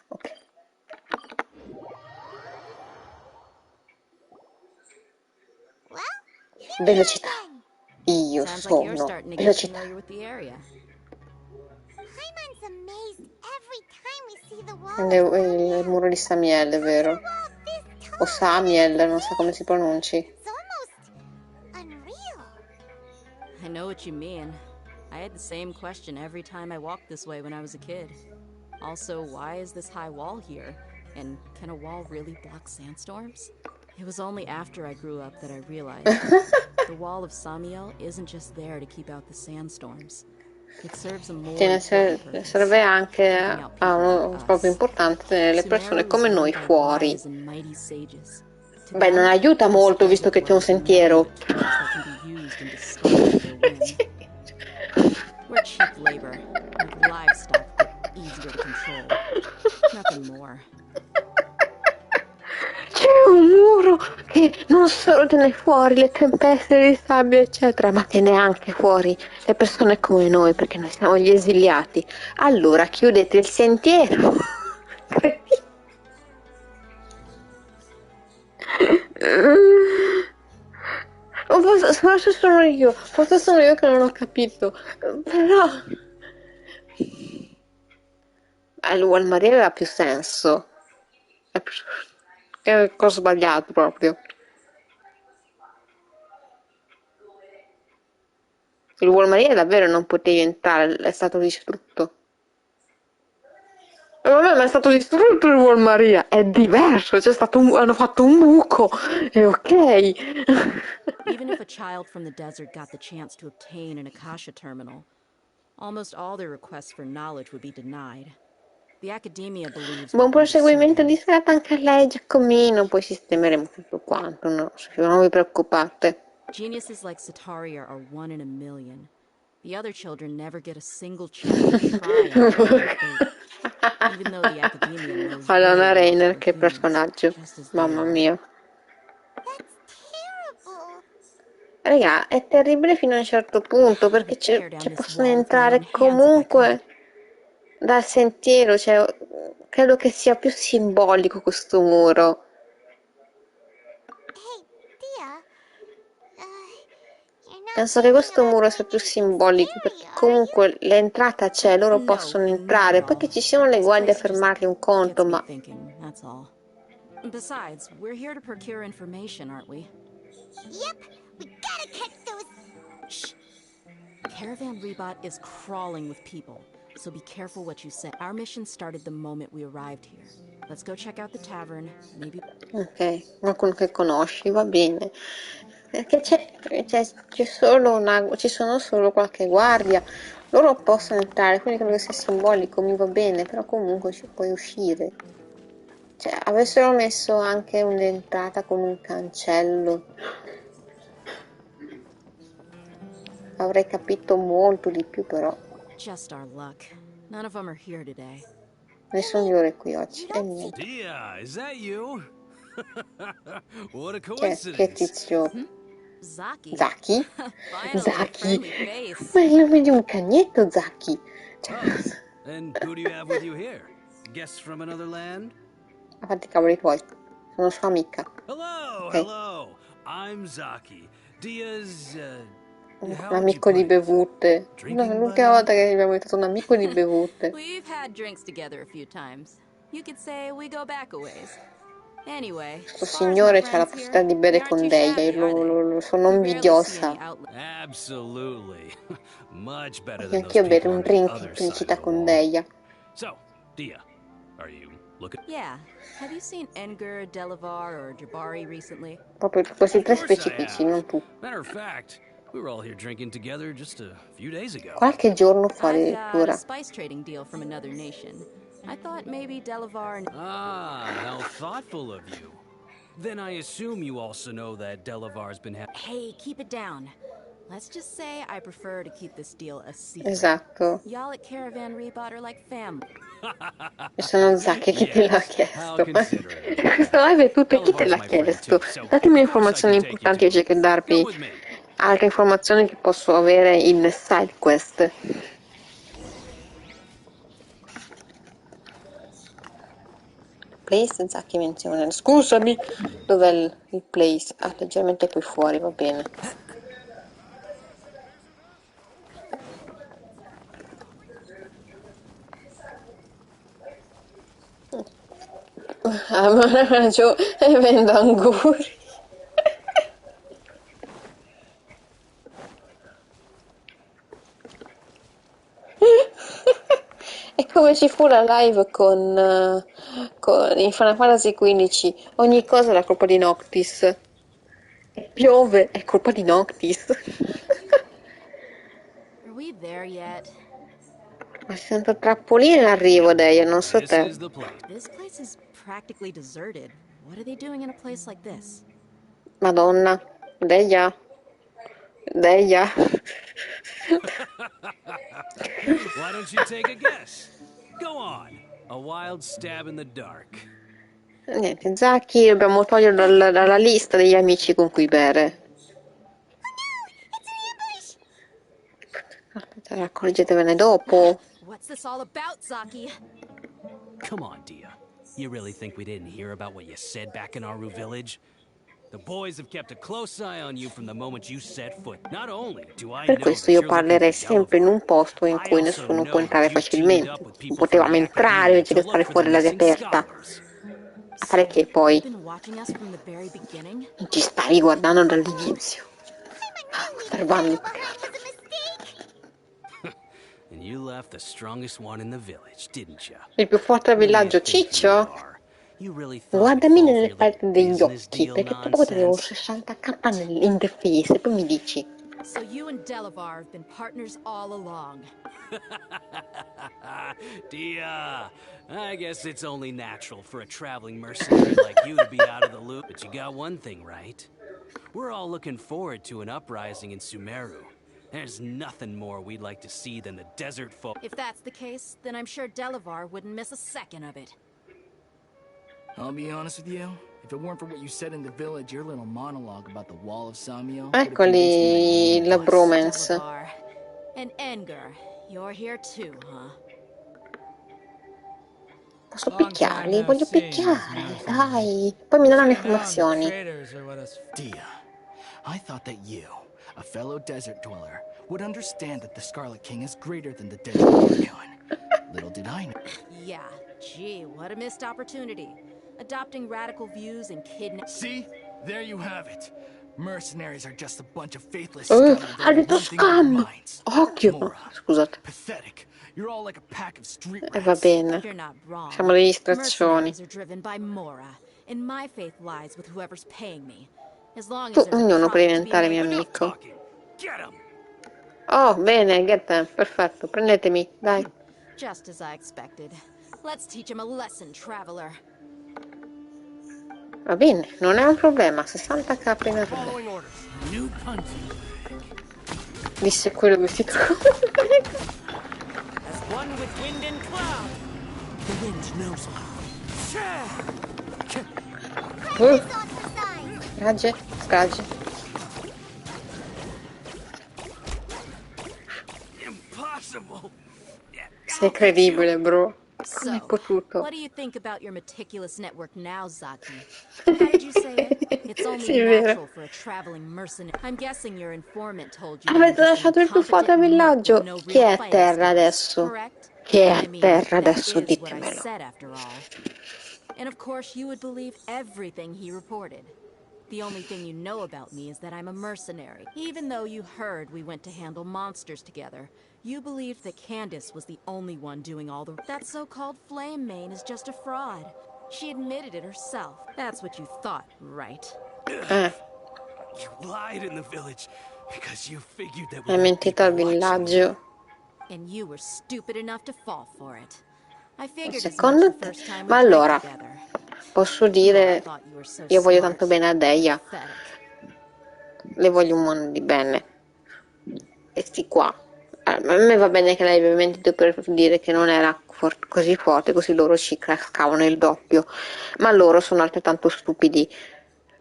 Ok. Velocità. Io Sounds like you're sono starting to get velocità. familiar with the area. Paimon's amazed every time we see the wall. Il muro di Samiel, è vero? O Samiel, non so come si pronunci. It's almost unreal. I know what you mean. I had the same question every time I walked this way when I was a kid. Also, why is this high wall here? And can a wall really block sandstorms? It was only after I grew up that I realized the wall of Samiel isn't just there to keep out the sandstorms. It serves a more important purpose. Serve anche a uno scopo importante tenere le persone come noi fuori. Beh, non aiuta molto visto che c'è un sentiero. We're cheap labor, like livestock, but easier to control. Nothing more. C'è un muro che non solo tiene fuori le tempeste di sabbia, eccetera, ma tiene anche fuori le persone come noi, perché noi siamo gli esiliati. Allora chiudete il sentiero. Forse sono io che non ho capito, però Lun-Mar-Mer aveva più senso. È cosa sbagliato proprio. Il Lun-Mar-Mer davvero non potevi entrare, è stato distrutto. Vabbè, ma è stato distrutto il Lun-Mar-Mer, è diverso, hanno fatto un buco, è ok. Even if a child from the desert got the chance to obtain an Akasha terminal, almost all their requests for knowledge would be denied. The academia believes Buon proseguimento di serata anche a lei, Giacomino, poi sistemeremo tutto quanto, no? Non vi preoccupate. Geniuses like Sataria are 1 in a million. The other children never get a single chance to try. Even though the academia knows. Alana Rainer, che personaggio, mamma mia. Raga, è terribile fino a un certo punto, perché possono entrare comunque dal sentiero, cioè credo che sia più simbolico questo muro. Penso che questo muro sia più simbolico, perché comunque l'entrata c'è, loro possono entrare, poi che ci siano le guardie a fermarli un conto, ma... Besides, we're here to procure information, aren't we? Yep, we gotta catch those... Shh. Caravan Rebot is crawling with people, so be careful what you say. Our mission started the moment we arrived here. Let's go check out the tavern, maybe... Ok, qualcuno che conosci, va bene. Perché ci sono solo qualche guardia, loro possono entrare, quindi credo che sia simbolico, mi va bene, però comunque ci puoi uscire. Cioè, avessero messo anche un'entrata con un cancello, avrei capito molto di più, però. Just our luck. None of them are here today. Nessuno di loro è qui oggi, è mio. Dia, is that you? What a Che tizio? Zaki? Zaki? Ma è il nome di un cagnetto, Zaki. And who do you have with you here? Guests from another land? Fatti i cavoli tuoi, sono sua amica. Hello, hello. I'm Zaki. Dia's un amico di bevute. No, l'ultima volta che abbiamo visto un amico di bevute. We've had drinks together a few times. You could say we go back a ways. Anyway, questo signore c'ha la possibilità di bere con Deia, io sono invidiosa. Absolutely. Much better than anch'io bere un drink in felicità con Deia. So, Dia, are you looking? Yeah. Have you seen Enger, Delavar or Jabari recently? Proprio questi tre specifici, non tu. Matter of fact, we were all here drinking together just a few days ago. Qualche giorno fa addirittura. A spice trading deal from another nation. I thought maybe Delavar and... Ah, how thoughtful of you. Then I assume you also know that Delavar's been Hey, keep it down. Let's just say I prefer to keep this deal a secret. Esatto. Y'all at Caravan Rebot are like family. E sono Zaki che te l'ha chiesto. Questa live è tutta chi te l'ha chiesto. Datemi informazioni importanti invece che darvi altre informazioni che posso avere in side quest. place, Zacchi menziona. Scusami, dov'è il place? Ah, leggermente qui fuori, va bene. Ah, giù e vendo anguri. È come ci fu la live con in Final Fantasy XV, ogni cosa è la colpa di Noctis. E piove, è colpa di Noctis. Are we there yet? Ma sento trappoline in arrivo, Deia, non so te. This place is practically deserted. What are they doing in a place like this? Madonna, Deia. Deia. Why don't you take a guess? Go on. A wild stab in the dark. Niente, Zacchi dobbiamo toglierlo dalla lista degli amici con cui bere. Accorgetevene dopo. What's this all about, Zaki? Come on, Dia. You really think we didn't hear about what you said back in Aru village? The boys have kept a close eye on you from the moment you set foot. Not only do I know Per questo io that you're looking parlerei for sempre in un posto in cui nessuno può entrare facilmente. Non potevamo entrare invece che stare fuori all'aria aperta. A fare che poi ci stavi guardando dall'inizio. Osservando. And you left the strongest one in the village, didn't you? Il più forte del villaggio, Ciccio? Guardami nelle parti degli occhi, perché tu potevi avere 60k in difesa e poi mi dici. So you and Delavar have been partners all along. Dia, I guess it's only natural for a traveling mercenary like you to be out of the loop, but you got one thing right. We're all looking forward to an uprising in Sumeru. There's nothing more we'd like to see than the desert folk. If that's the case, then I'm sure Delavar wouldn't miss a second of it. I'll be honest with you. If it weren't for what you said in the village, your little monologue about the wall of Samio. Eccoli, la bromance. And Engar, you're here too, huh? Posso picchiarli? Voglio picchiare, dai. Poi mi danno le informazioni. Dia, I thought that you, a fellow desert dweller, would understand that the Scarlet King is greater than the desert Archon. Little did I know. Yeah, gee, what a missed opportunity. Adopting radical views and kidnapping. See? There you have it. Mercenaries are just a bunch of faithless ha detto scam. Occhio. Scusate. Pathetic. You're all like a pack of street E va bene. Siamo degli straccioni. Mercenaries are driven by Mora, and my faith lies with whoever's paying me. As long as Tu, there's a ognuno può profit to be diventare mio made. amico. Oh, bene, get them. Perfetto, prendetemi, dai. Just as I expected. Let's teach him a lesson, traveler. Va bene, non è un problema. 60k in arrivo. Disse quello vestito come As one with wind and cloud. The wind knows me. Strage, strage. Impossible. Sei credibile, bro. Come hai potuto? What do you think about your meticulous network now, Zaki? How did you say it? It's only Sì, è vero. natural for a traveling mercenary. I'm guessing your informant told you. Avete lasciato il più forte del villaggio. Chi è a terra adesso? Chi è a terra adesso? Ditemelo. And of course, you would believe everything he reported. The only thing you know about me is that I'm a mercenary. Even though you heard we went to handle monsters together, you believed that Candace was the only one doing all the... That so-called Flame Mane is just a fraud. She admitted it herself. That's what you thought, right? You lied in the village because you figured that Hai mentito al villaggio. And you were stupid enough to fall for it. I figured as much Secondo the te? first time we Ma drank allora, together. posso dire, io voglio tanto bene a Deia. Le voglio un mondo di bene. E sti qua. A me va bene che lei abbia mentito per dire che non era così forte, così loro ci cascavano il doppio. Ma loro sono altrettanto stupidi.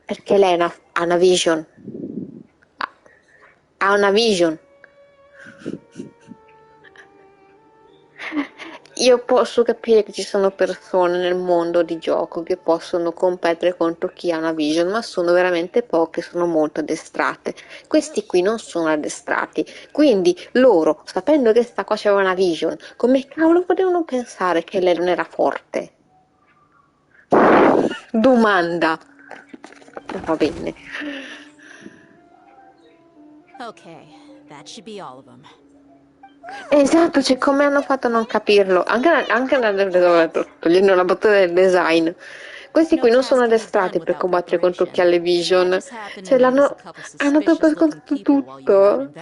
Perché lei ha una vision. Ha una vision. Io posso capire che ci sono persone nel mondo di gioco che possono competere contro chi ha una vision, ma sono veramente poche, sono molto addestrate. Questi qui non sono addestrati, quindi loro, sapendo che sta qua c'aveva una vision, come cavolo potevano pensare che lei non era forte? Domanda. Va bene. Okay, that should be all of them. Esatto, cioè come hanno fatto a non capirlo? Anche togliendo la battuta del design. Questi qui non sono addestrati per combattere contro chi ha le vision. Cioè hanno per conto tutto.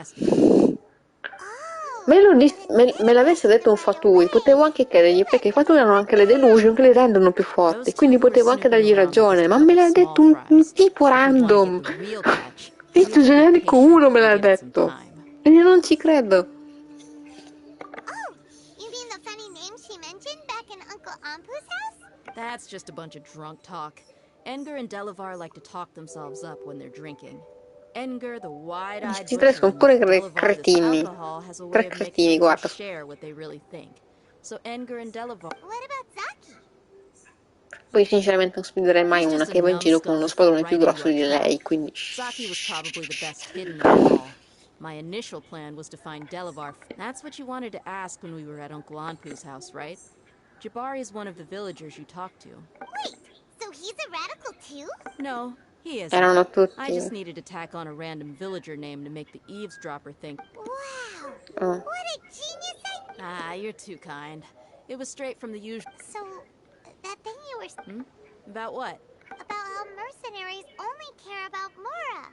Me l'avesse detto un fatui, potevo anche chiedergli perché i fatui hanno anche le delusion che li rendono più forti, quindi potevo anche dargli ragione, ma me l'ha detto un tipo random. Questo generico uno me l'ha detto. E io non ci credo. That's just a bunch of drunk talk. Enger and Delavar like to talk themselves up when they're drinking. Enger, the wide-eyed Questi tre sono pure cretini. Tre cretini, guarda. Share what they really think. So Enger and Delavar. What about Zaki? Poi sinceramente non spiderei mai una che va in giro con uno spadone più grosso di lei, quindi... Zaki was probably the best hidden of them all. My initial plan was to find Delavar. That's what you wanted to ask when we were at Uncle Anpu's house, right? Jabari is one of the villagers you talked to. Wait, so he's a radical too? No, he isn't. Erano tutti. I just needed to tack on a random villager name to make the eavesdropper think. Wow, Oh. what a genius idea! Ah, you're too kind. It was straight from the usual. So, that thing you were... About what? About how mercenaries only care about Mora.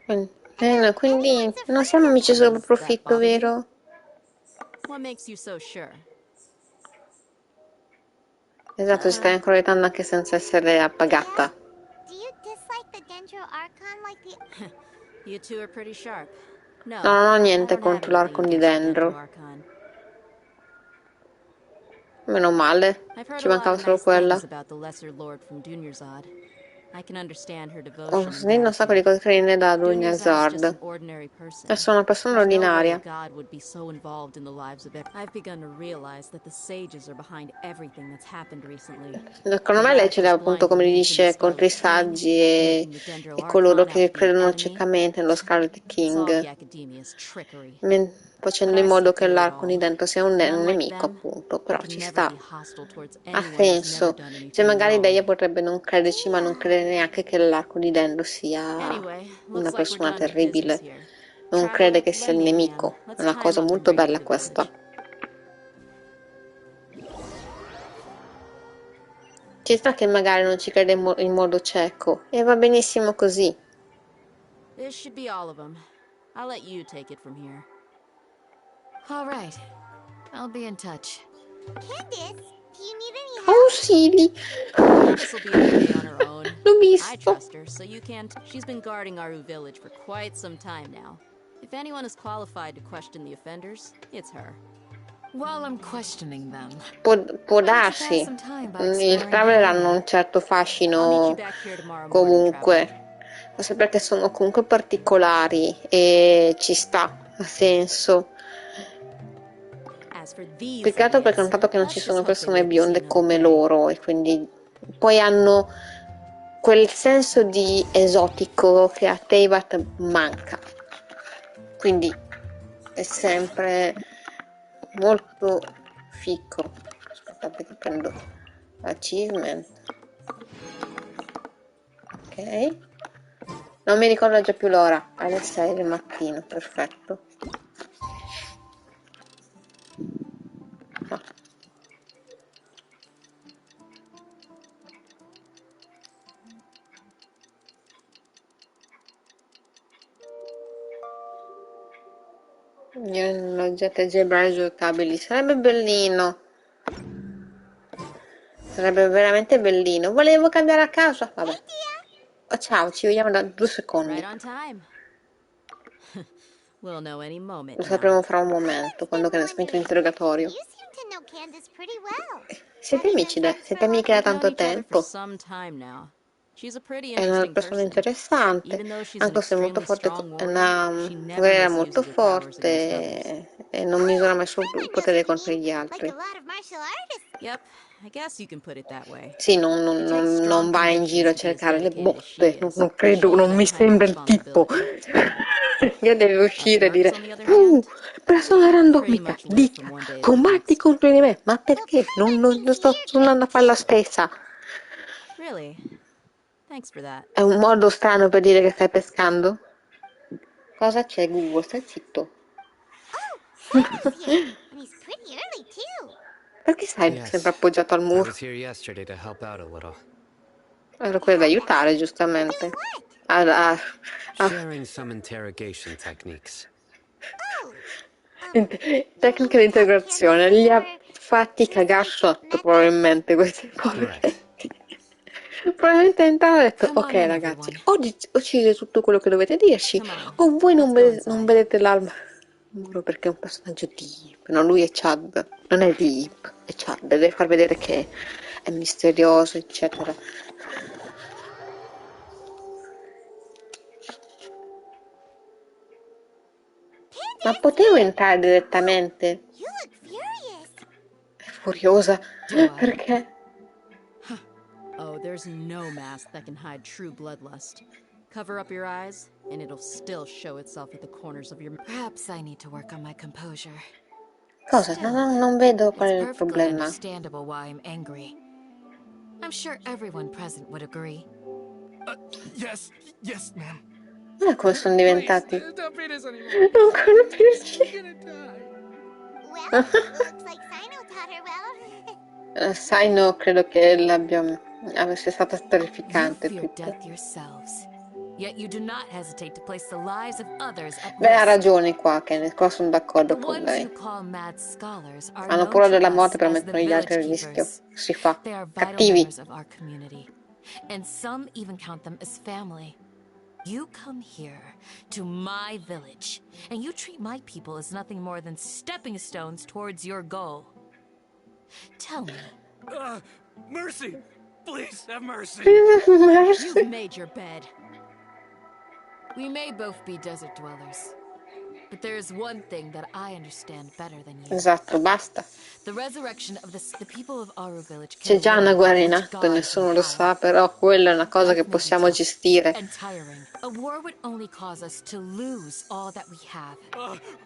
Quindi non siamo amici solo per profitto, vero? What makes you so sure? Esatto, si sta incoraggiando anche senza essere appagata. Do you dislike the Dendro Archon like the... You two are pretty sharp. No, No, non ho niente contro l'Archon di Dendro. Meno male, ci mancava solo quella. Ho sentito un sacco di cose carine da Dunyazard. E sono una persona ordinaria. Secondo me lei ce l'ha appunto, come dice, contro i saggi e coloro che credono ciecamente nello Scarlet King, facendo in modo che l'Archon di Dentro sia un nemico, appunto. Però ci sta, ha senso. Cioè magari lei potrebbe non crederci, ma non crede neanche che l'Archon di Dentro sia una persona terribile, non crede che sia il nemico. È una cosa molto bella questa. Ci sta che magari non ci crede in modo cieco, e va benissimo così. This should be all of them. I'll let you take it from here. All right. I'll be in touch. Candace, do you need any help? Ausili! Candace will be okay on her own. L'ho visto. I trust her, so you can't. She's been guarding Aru village for quite some time now. If anyone is qualified to question the offenders, it's her. While I'm questioning them, può darsi. I traveler hanno un certo fascino comunque, forse perché sono comunque particolari e ci sta, ha senso. Più che altro perché ho notato che non ci sono persone bionde come loro e quindi poi hanno quel senso di esotico che a Teyvat manca, quindi è sempre molto fico. Aspettate che prendo achievement. Ok, non mi ricordo già più l'ora, alle 6 del mattino, perfetto. No. Oggetti algebraici giocabili, sarebbe bellino, sarebbe veramente bellino. Volevo cambiare a casa, vabbè. Oh, ciao, ci vediamo da 2 secondi. Lo sapremo fra un momento, quando che ne smetto l'interrogatorio. Siete amici siete amiche da tanto tempo? She's a pretty È una interesting persona person. interessante, Even though she's an anche se è molto extremely forte, strong è warrior, una she never guerriera molto misuses her powers against others. forte e non misura mai il suo Someone knows potere what you contro mean, gli like altri. a lot of martial artists. Yep, I guess you can put it that way. Sì, non, It takes strong non va in giro a conviction to be as cercare le dedicated as she botte, is. non credo, She non mi has sembra il tipo. responsibility. Io deve Us uscire e mercs, dire, on the other hand, persona pretty randomica, much live dica, from one day to the combatti next. contro di me, ma perché? Non sto suonando a fare la stessa. Really? Thanks for that. È un modo strano per dire che stai pescando? Cosa c'è, Google? Stai zitto. Sino's here, and he's pretty early too. Perché stai sempre appoggiato al I muro? was here yesterday to help out a little. Ero qui ad aiutare, giustamente. A Sharing some interrogation techniques. tecnica di integrazione. Li ha fatti cagar sotto, probabilmente, questi poveretti. Probabilmente entrato e ha detto, ok ragazzi, o uccide tutto quello che dovete dirci, o voi non vedete l'alma muro perché è un personaggio deep. No, lui è Chad, non è deep, è Chad, deve far vedere che è misterioso, eccetera. Ma potevo entrare direttamente? È furiosa. Perché? Oh, there's no mask that can hide true bloodlust. Cover up your eyes, and it'll still show itself at the corners of your mouth. Perhaps I need to work on my composure. Cosa? Non vedo qual è il Perfectly problema. understandable why I'm angry. I'm sure everyone present would agree. Yes, ma'am. Non è come sono diventati. Don't beat us anymore. Non colpirci. Well, looks like Sino taught her well. Sino credo che sia stata You terrificante fear tutto. death yourselves, yet you do not hesitate to place the lives of others at Beh, ha risk. ragione qua sono The d'accordo con ones lei. you call mad scholars are Hanno known paura to della us morte per as the mettere gli altri a village rischio. keepers. Si fa. They are vital Cattivi. members of our community, and some even count them as family. You come here to my village, and you treat my people as nothing more than stepping stones towards your goal. Tell me. Mercy! Please, have mercy! You've made your bed. We may both be desert dwellers, but there is one thing that I understand better than you. Esatto, basta. The resurrection of the people of Aru village. C'è già una guerra in atto, nessuno lo sa, però quella è una cosa che possiamo gestire. And tiring. A war would only cause us to lose all that we have.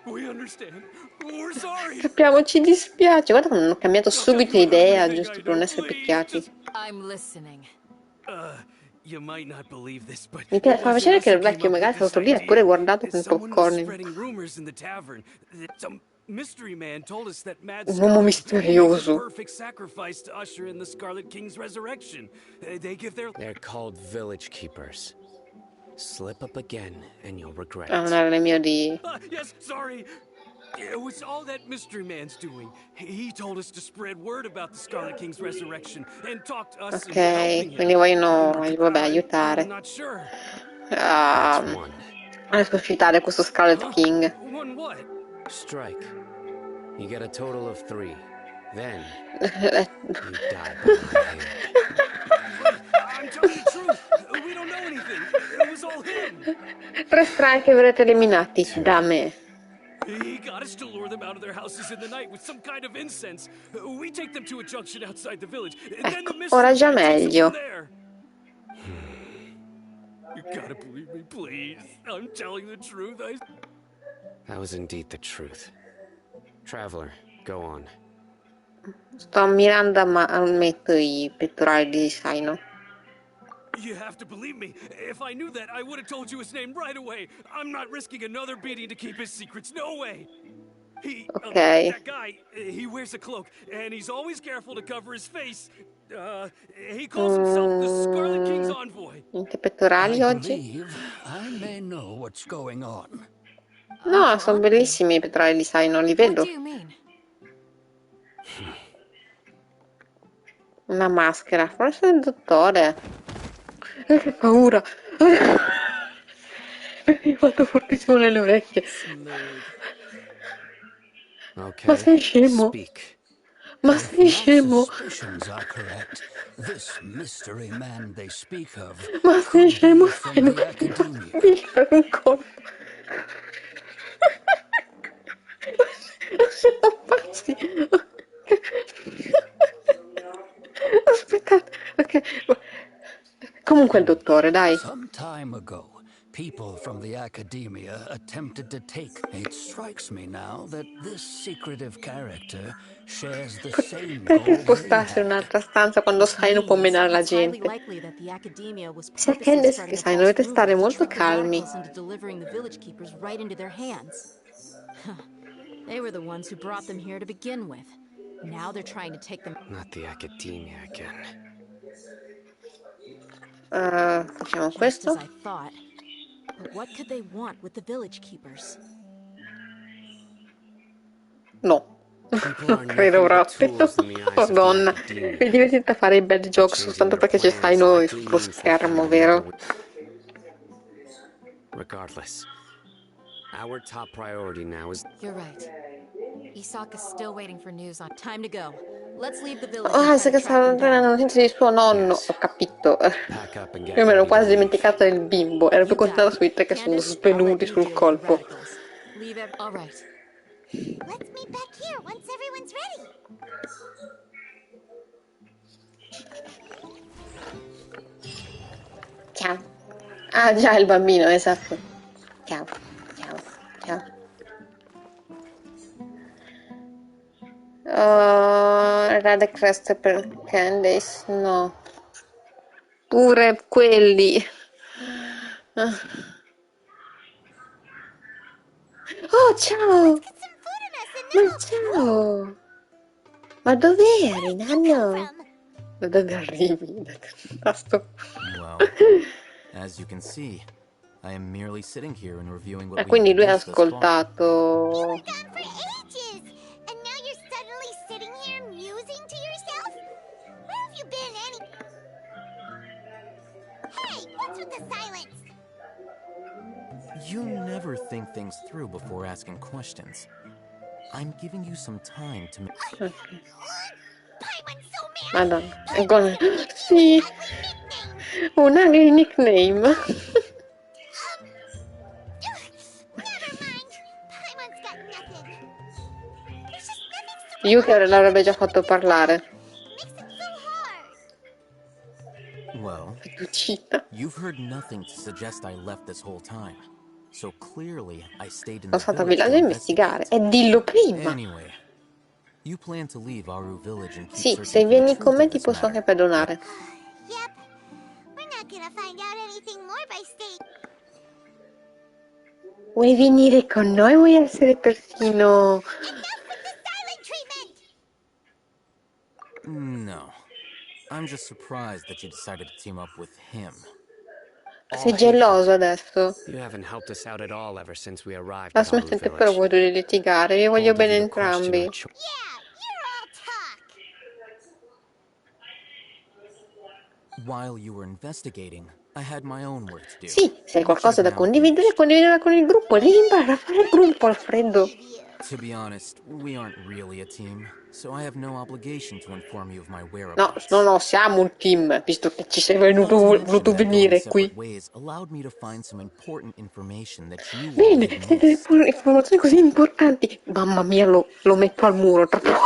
We understand. We're sorry. Capiamo, ci dispiace. Guarda come hanno cambiato subito idea, giusto per non essere picchiati. I'm listening. You might not believe this, but Mi fa piacere che il vecchio magari è stato lì e pure guardato con popcorn. Mystery man told us that mad Un uomo scholars will make the misterioso. perfect sacrifice to usher in the Scarlet King's resurrection. They give their... They're called village keepers. Slip up again and you'll regret it. Non era nel mio di... Yes, sorry. It was all that mystery man's doing. He told us to spread word about the Scarlet King's resurrection and talk to us into helping Ok, him. quindi vogliono, vabbè, aiutare. I'm not sure. A sconfittare questo Scarlet King. One what? Strike. You get a total of 3. Then you die by my hand. I'm telling the truth. We don't know anything. It was all him. 3 strike e verrete eliminati da me. He got us to lure them out of their houses in the night with some kind of incense. We take them to a junction outside the village. Then the mystery Ora già man takes them meglio. from there. You gotta believe me, please. I'm telling the truth. That was indeed the truth. Traveler, go on. Sto ammirando al metto i pettorali di Sino. You have to believe me. If I knew that, I would have told you his name right away. I'm not risking another beating to keep his secrets. No way. That guy, he wears a cloak, and he's always careful to cover his face. He calls himself the Scarlet King's envoy. Niente pettorali oggi? I may know what's going on. No, sono bellissimi i pettorali di Sino, li vedo. Una maschera, forse è il dottore. Che paura! Mi ha fatto fortissimo nelle orecchie. Okay, Ma sei scemo? speak. Ma If sei my scemo? suspicions are correct, this mystery man they speak of Ma sei could scemo? be from the academia. Mica un colpo. Siamo pazzi. Aspettate, ok. Comunque il dottore, dai. Some time ago, people from the academia attempted to take. It strikes me now that this secretive character shares the same Perché goal they spostarsi in had. un'altra stanza quando sai non può menare la It's highly gente? likely that the academia was Sia purposely Candace spreading che a sai, false dovete rumor stare to molto trick the calmi. radicals into delivering the village keepers right into their hands. They were the ones who brought them here to begin with. Now they're trying to take them. Not the academia again. Facciamo Just questo. as I thought. But what could they want with the village keepers? No. Non credo proprio. Madonna. Mi divertite a fare i bad jokes soltanto perché ci stai noi sullo schermo, vero? Regardless, our top priority now is... You're right. Isak is still waiting for news on... Time to go. Let's leave the village Ah, and sa try to che track stava them prendendo down. notizie di suo nonno. Ho capito. Io me l'ho quasi dimenticata del bimbo. Ero più concentrata sui tre che sono svenuti sul colpo. All right. Let's meet back here once everyone's ready. Ciao. Ah, già, il bambino, esatto. Ciao, ciao, ciao. Red Crest per Candace, no. Pure quelli. Oh, ciao! Ma ciao! Ma dove eri, nanno? Da dove arrivi? Well, as you can see, I am merely sitting here and reviewing what we Quindi have lui ha produced thus far. ascoltato. Ages! And now you're suddenly sitting here musing to yourself? Where have you been Hey, what's with the silence? You never think things through before asking questions. I'm giving you some time to make... Madonna. Sì. Un ugly nickname. Yuki l'avrebbe già fatto parlare. Well, you've heard nothing to suggest I left this whole time. So clearly I stayed in the Sono stata a village villaggio a to investigare. E dillo prima. Anyway, you plan to leave Aru village and keep Sì, searching se for the vieni truth con me of ti this posso matter. anche perdonare. Yep. We're not gonna find out anything more by staying. Vuoi venire con noi? Vuoi essere persino... No. I'm just surprised that you decided to team up with him. Sei geloso adesso? You haven't helped us out at all ever since we arrived La at Aru smettete però village. voi di litigare, vi voglio bene entrambi. While you were investigating, I had my own work to do. Sì, se hai qualcosa da condividere, condividila con il gruppo. Devi imparare a fare il gruppo, Alfredo. To be honest, we aren't really a team, so I have no obligation to inform you of my No, whereabouts. no, siamo un team, visto che ci sei voluto venire qui. Allowed me to find some important information that you Bene, siete informazioni così importanti. Mamma mia, lo metto al muro tra poco.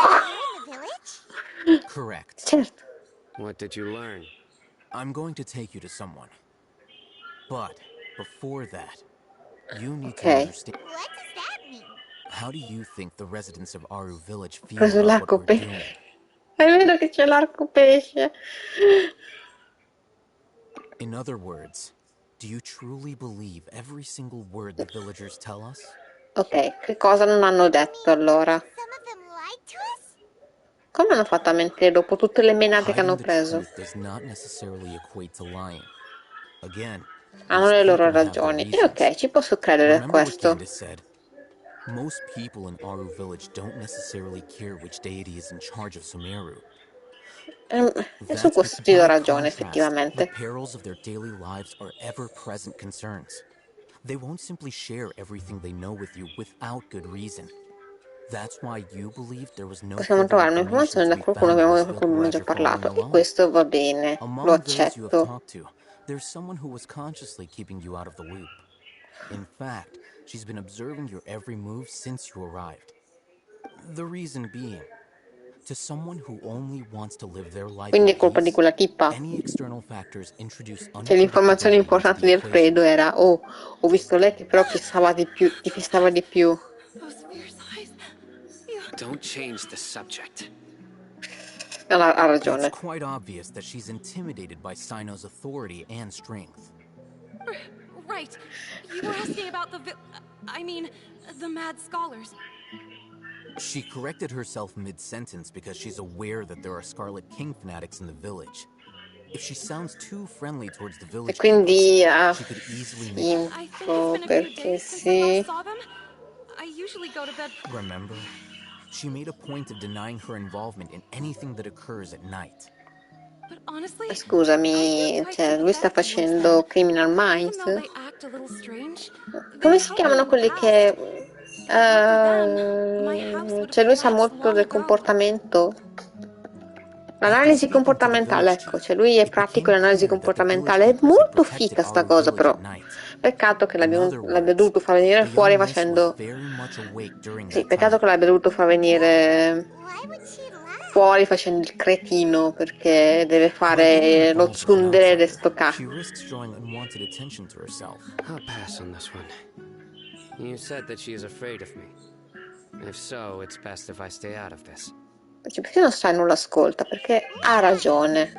Correct. Certo. What did you learn? I'm going to take you to someone. But before that, you need to understand. What does that mean? How do you think the residents of Aru village feel Preso about l'arco what we're pesce. doing? È vero che c'è l'arco pesce. In other words, do you truly believe every single word the villagers tell us? Ok, che cosa non hanno detto allora? Come hanno fatto a mentire dopo tutte le menate che hanno preso? Does not necessarily equate to lying. Again, Hanno le loro ragioni. E ok, ci posso credere a questo. Most people in Aru village don't necessarily care which deity is in charge of Sumeru. E su questo ti do ragione, effettivamente. The perils of their daily lives are ever-present concerns. They won't simply share everything they know with you without good reason. That's why you believed there was no Possiamo further trovare information un'informazione to da be qualcuno found in this con cui abbiamo già Guaja for parlato, lying e alone. questo va bene, lo Among those you have accetto. talked to, there's someone who was consciously keeping you out of the loop. In fact, she's been observing your every move since you arrived. The reason being, to someone who only wants to live their life Quindi in è colpa di peace, quella tipa. any external factors introduce Cioè l'informazione unpredictability into importante the di equation. Alfredo era: oh, ho visto lei che però fissava di più, ti fissava di più. Don't change the subject. Ha ragione. It's quite obvious that she's intimidated by Sino's authority and strength. Right. You were asking about the mad scholars. She corrected herself mid-sentence because she's aware that there are Scarlet King fanatics in the village. If she sounds too friendly towards the E village quindi she could easily make... info, perché sì. I usually go to bed. Remember? She made a point of denying her involvement in anything that occurs at night. But honestly, Scusami, cioè lui sta facendo Criminal Minds? they act a little strange. Come si chiamano quelli che... cioè lui sa molto del comportamento? L'analisi comportamentale, ecco, cioè lui è pratico in analisi comportamentale, è molto figa sta cosa però. Peccato che l'abbia dovuto far venire fuori facendo... Sì, peccato che l'abbia dovuto far venire fuori facendo il cretino, perché deve fare lo tsundere sto cazzo. I'll pass on this one. You said that she is afraid of me. If so, it's best if I stay out of this. Cioè, perché non sai, non l'ascolta? Perché ha ragione.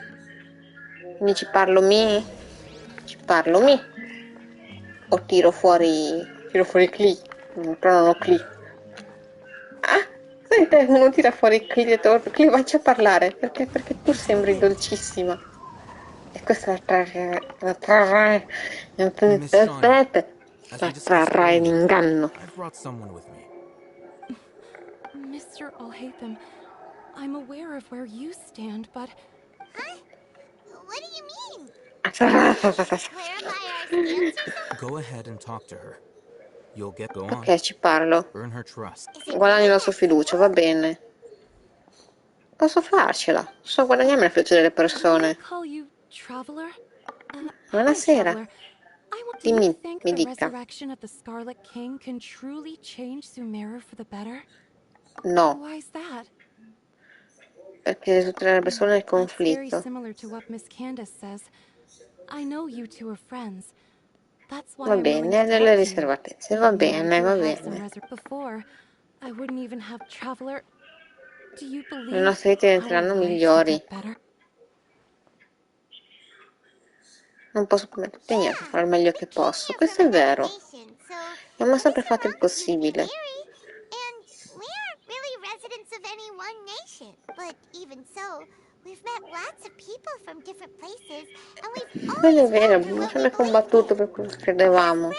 Quindi ci parlo mi? O tiro fuori Cli? Però non ho Cli. Ah, senti, uno tira fuori Cli e detto, Cli, vacci a parlare, perché tu sembri dolcissima. E questa la trarrai in inganno. Mr. Al-Haithan, I'm aware of where you stand, but... Huh? What do you mean? Go ahead and talk to her. You'll get go on. Ok, ci parlo. Earn her trust. Guadagno la sua fiducia, va bene. Posso farcela. So guadagnarmi la fiducia delle persone. Buonasera. Dimmi, mi dica. No. Perché tutte le persone nel conflitto. Va bene, delle riservatezze, va bene. Le nostre vite diventeranno migliori. Non posso promettere niente, farò il meglio che posso. Questo è vero. Abbiamo sempre fatto il possibile. Quello è vero, abbiamo sempre combattuto per quello che credevamo.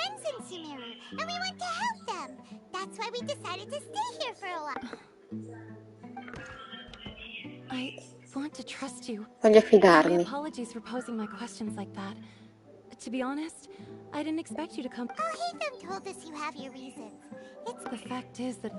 Voglio fidarmi. To be honest, I didn't expect you to come. Al-Haithan told us you have your reasons. The fact is that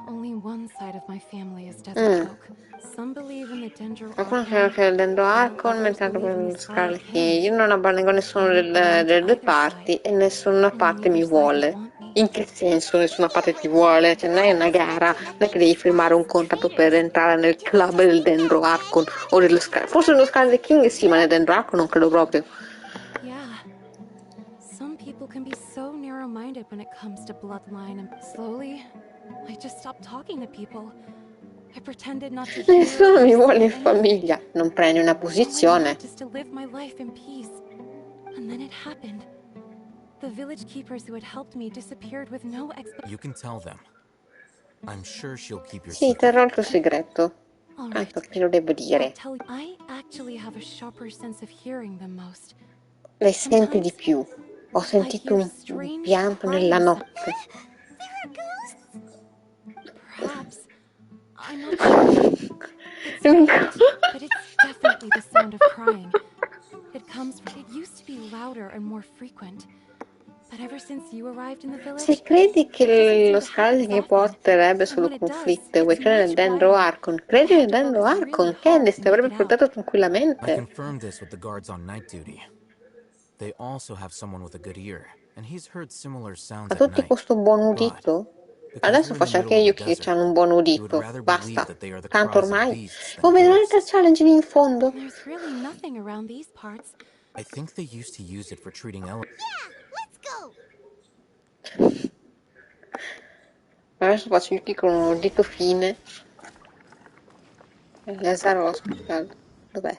only one side of my family is desert folk. Some believe in the Dendro Qualcuno crede che il Dendro Archon, mentre altro per lo Scarlet King. Io non abbandono nessuna delle due parti e nessuna parte mi vuole. In che senso nessuna parte ti vuole? Cioè non è una gara, non è che devi firmare un contratto per entrare nel club del Dendro Archon o dello Scarlet. Forse nello Scarlet King sì, ma nel Dendro Archon non credo proprio. Yeah. Some people can be so narrow-minded when it comes to bloodline, and slowly I just stopped talking to people. I pretended not to hear. Nessuno mi vuole in famiglia, non prendi una posizione. Just to live my life in peace. And then it happened. The village keepers who had helped me disappeared with no explanation. You can tell them. I'm sure she'll keep your Sì, terrò il tuo segreto. Ecco, che lo devo dire. I actually have a sharper sense of hearing than most. Lei sente di più. Ho sentito un pianto nella notte. Perhaps. I'm not sure. But it's definitely the sound of crying. It used to be louder and more frequent. that ever since you arrived in the village, Se credi che lo scalo che porterebbe solo conflitto e vuoi credere nel dendro Archon, credi nel dendro Archon. Candice ti avrebbe portato I tranquillamente. confirmed this with the guards on night duty. They also have someone with a good ear, and he's heard similar sounds A at tutti night. questo buon udito? Adesso faccio anche io che hanno un buon udito. Basta. Tanto ormai. Oh, vedrai il challenge lì in fondo. There's really nothing around these parts. I think they used to use it for treating elements. Adesso faccio io qui con un udito fine. Lazaro l'ho aspettato. Dov'è?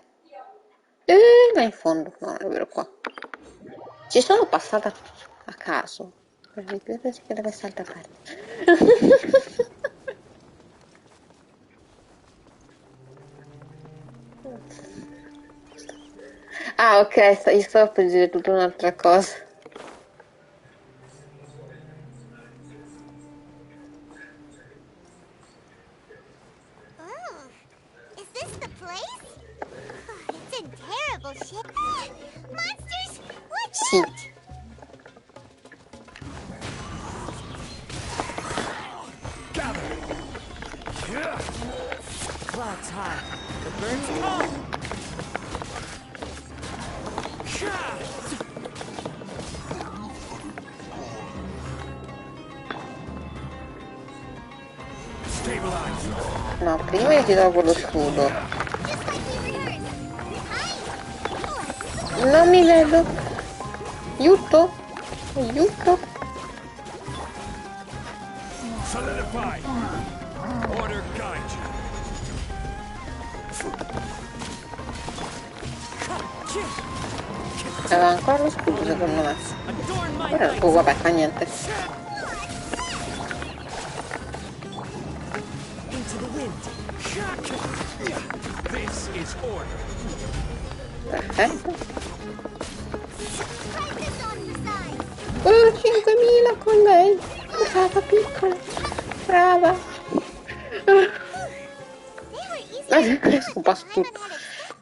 Là in fondo. No, non è vero qua. Ci sono passata a caso. Per ripetersi che deve essere altra parte. Ah, ok, io stavo per dire tutta un'altra cosa. Oh, is this the place? Oh, it's in terrible shape. Monsters, watch out! Cloud's high. The birds come. No, prima io ti tolgo lo scudo. Non mi vedo. Aiuto. Aiuto. Solidify. Order guide Aveva ancora lo scudo secondo me. Oh vabbè, fa niente. Into the wind. This is order. Perfetto. 5000 con lei. Brava piccola. Brava. Adesso passo tutto.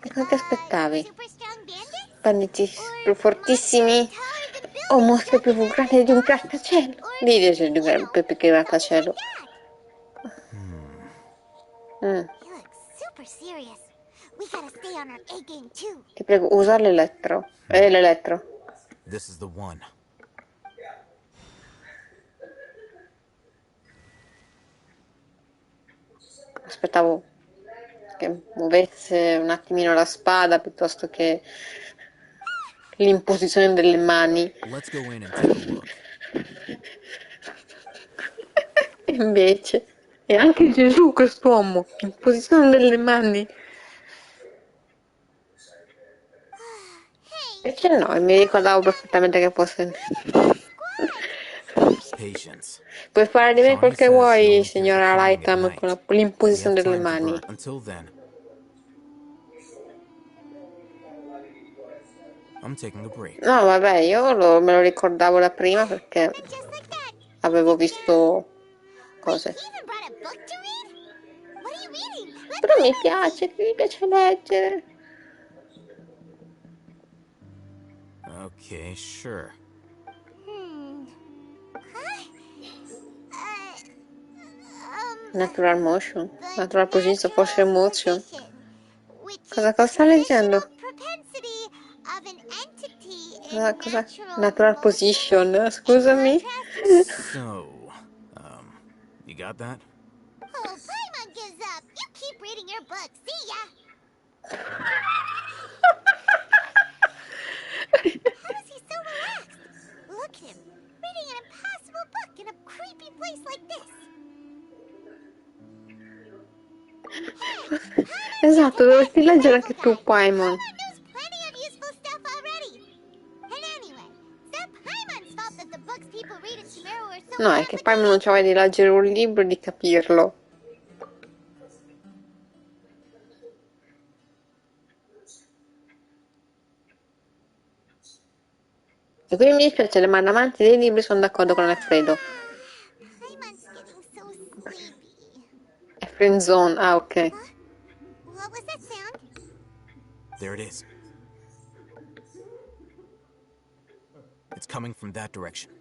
E come ti aspettavi? Banditi più fortissimi o mostri più grandi di un grattacielo? Dì di un grattacielo. Super serious. We gotta stay on our A game too. Ti prego, usa l'elettro. L'elettro. This is the one. Aspettavo che muovesse un attimino la spada piuttosto che l'imposizione delle mani. Let's go in and take a look. Invece è anche Gesù quest'uomo, imposizione delle mani. Invece no, mi ricordavo perfettamente che fosse. Puoi fare di me quel che vuoi, signora Al-Haithan, con l'imposizione delle mani. No, vabbè, io me lo ricordavo da prima perché avevo visto cose. Però mi piace leggere. Okay, sure. Natural motion, natural position, force motion. Cosa sta leggendo? Cosa? Natural position, scusami. So, you got that? Oh, Prima gives up. You keep reading your book. See ya. How is he so relaxed? Look at him, reading an impossible book in a creepy place like this. Esatto, dovresti leggere anche tu, Paimon. No, è che Paimon non c'aveva di leggere un libro e di capirlo. E quindi mi dispiace, le mandamanti dei libri sono d'accordo con Alfredo. È friendzone, ah ok. What was that sound? There it is. It's coming from that direction.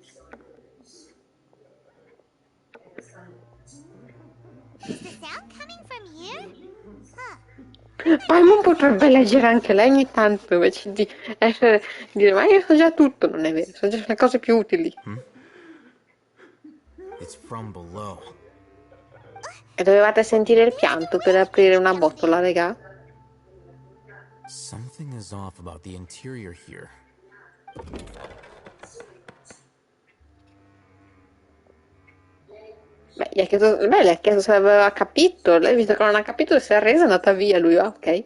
Is the sound coming from here? Huh. Paimon potrebbe leggere anche lei ogni tanto invece di dire ma io so già tutto, non è vero, so già le cose più utili. It's from below. E dovevate sentire il pianto per aprire una botola, raga? Something is off about the interior here. Beh, le ha chiesto se aveva capito, lei visto che non ha capito si è arresa, è andata via, lui va, ok.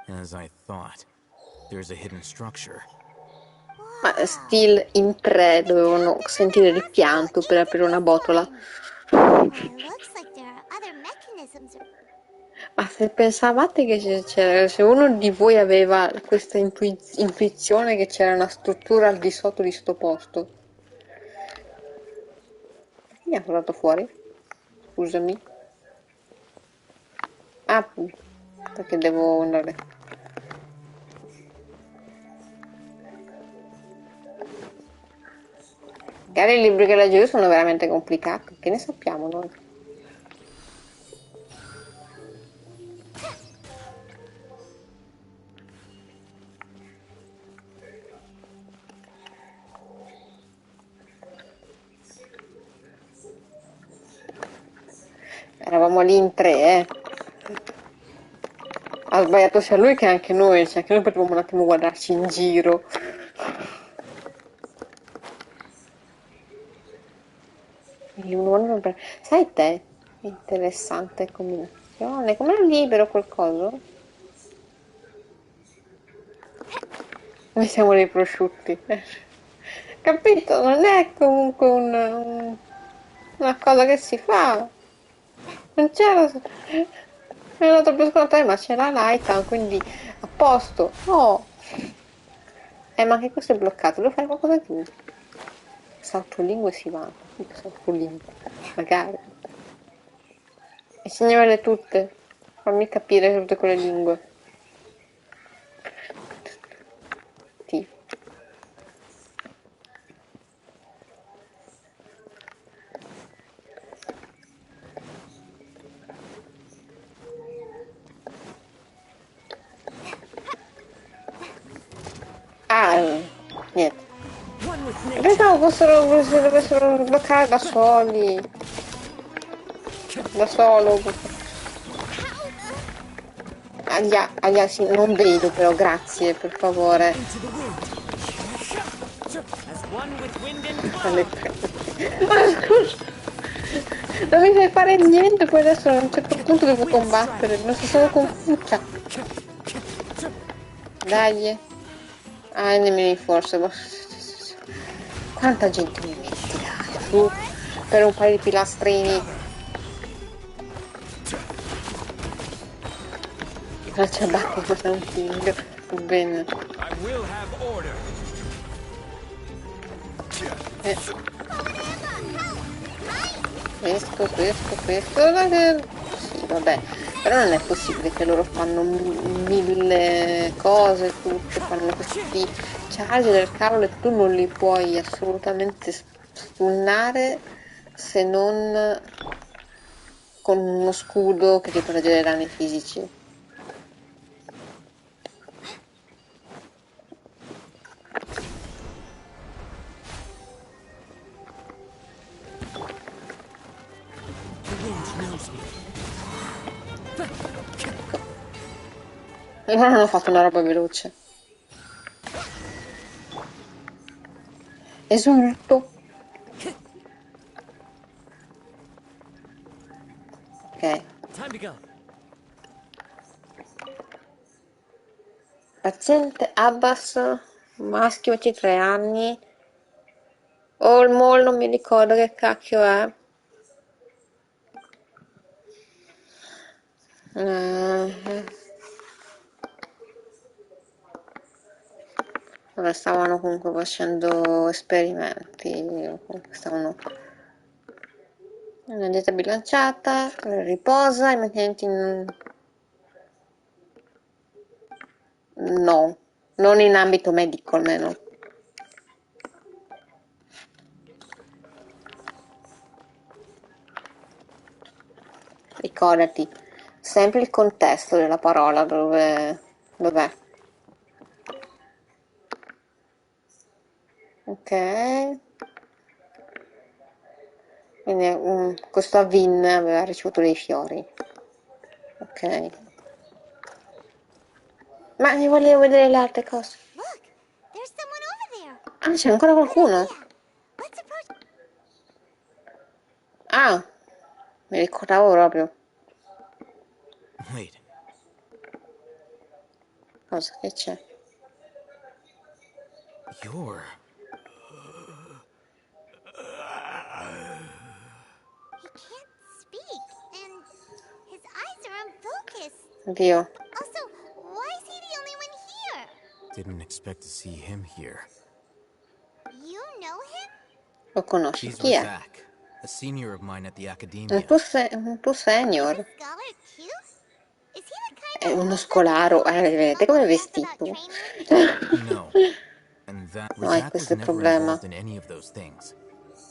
As I thought, there's a hidden structure. Ma still in 3 dovevano sentire il pianto per aprire una botola. Looks like there are other mechanisms. Ma se pensavate che se uno di voi aveva questa intuizione che c'era una struttura al di sotto di sto posto, chi mi ha portato fuori? Scusami. Ah, perché devo andare. Magari i libri che leggo io sono veramente complicati, che ne sappiamo noi? Eravamo lì in 3, Ha sbagliato sia lui che anche noi, cioè che noi potevamo un attimo guardarci in giro. Sai te? Interessante combinazione. Come libero qualcosa? Noi siamo dei prosciutti. Capito? Non è comunque una cosa che si fa. Non c'era. È andato più scontato, ma c'era l'Al-Haithan, quindi a posto. No. Ma anche questo è bloccato. Devo fare qualcosa di più. Salto lingue si vanta. Salto lingue. Magari. Insegnamele tutte. Fammi capire tutte quelle lingue. Sì. Niente. Pensavo dovessero bloccare da soli. Da solo. Sì, non vedo però, grazie, per favore. Ma scusa, non mi fai fare niente, poi adesso a un certo punto devo combattere, non so, sono confusa. Dai. Enemy forse. Quanta gente mi metti, dai, su, per un paio di pilastrini. Faccia abbattere questo è un figlio. Bene. Questo. Sì, vabbè. Però non è possibile che loro fanno mille cose, tutte, fanno questi charge del cavolo e tu non li puoi assolutamente stunnare se non con uno scudo che ti protegge dai danni fisici. E non hanno fatto una roba veloce. Esulto. Ok. Paziente Abbas, maschio 23 anni. Olmol, non mi ricordo che cacchio è. Dove stavano comunque facendo esperimenti, comunque stavano una dieta bilanciata, riposa, i mantenimenti no, Non in ambito medico almeno. Ricordati sempre il contesto della parola, dov'è. Ok. Quindi questo Avin aveva ricevuto dei fiori. Ok. Ma ne volevo vedere le altre cose. Ah, c'è ancora qualcuno? Ah, mi ricordavo proprio. Wait, Cosa che c'è? you're... He can't speak, and his eyes are unfocused. Oddio. Also, why is he the only one here? Didn't expect to see him here. You know him? Lo conosci? He's Chi è? Razak, a senior of mine at the Un Academia. tuo senior. Scholar too? Is he the kind È uno scolaro. Vedete come è vestito? No. And that No, è Razak was questo il never problema. involved in any of those things.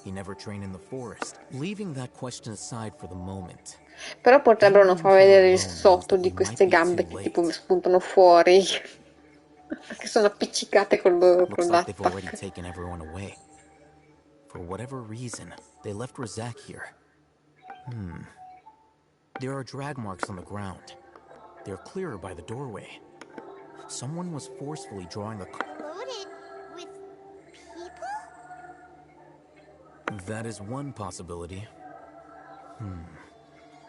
He never trained in the forest. Leaving that question aside for the moment. Però potrebbero non far vedere il sotto di queste gambe che tipo spuntano fuori. Che sono appiccicate con Looks like they've already l'attacco. taken everyone away. For whatever reason, they left Razak here. There are drag marks on the ground. They're clearer by the doorway. Someone was forcefully drawing a... Loaded with people? That is one possibility.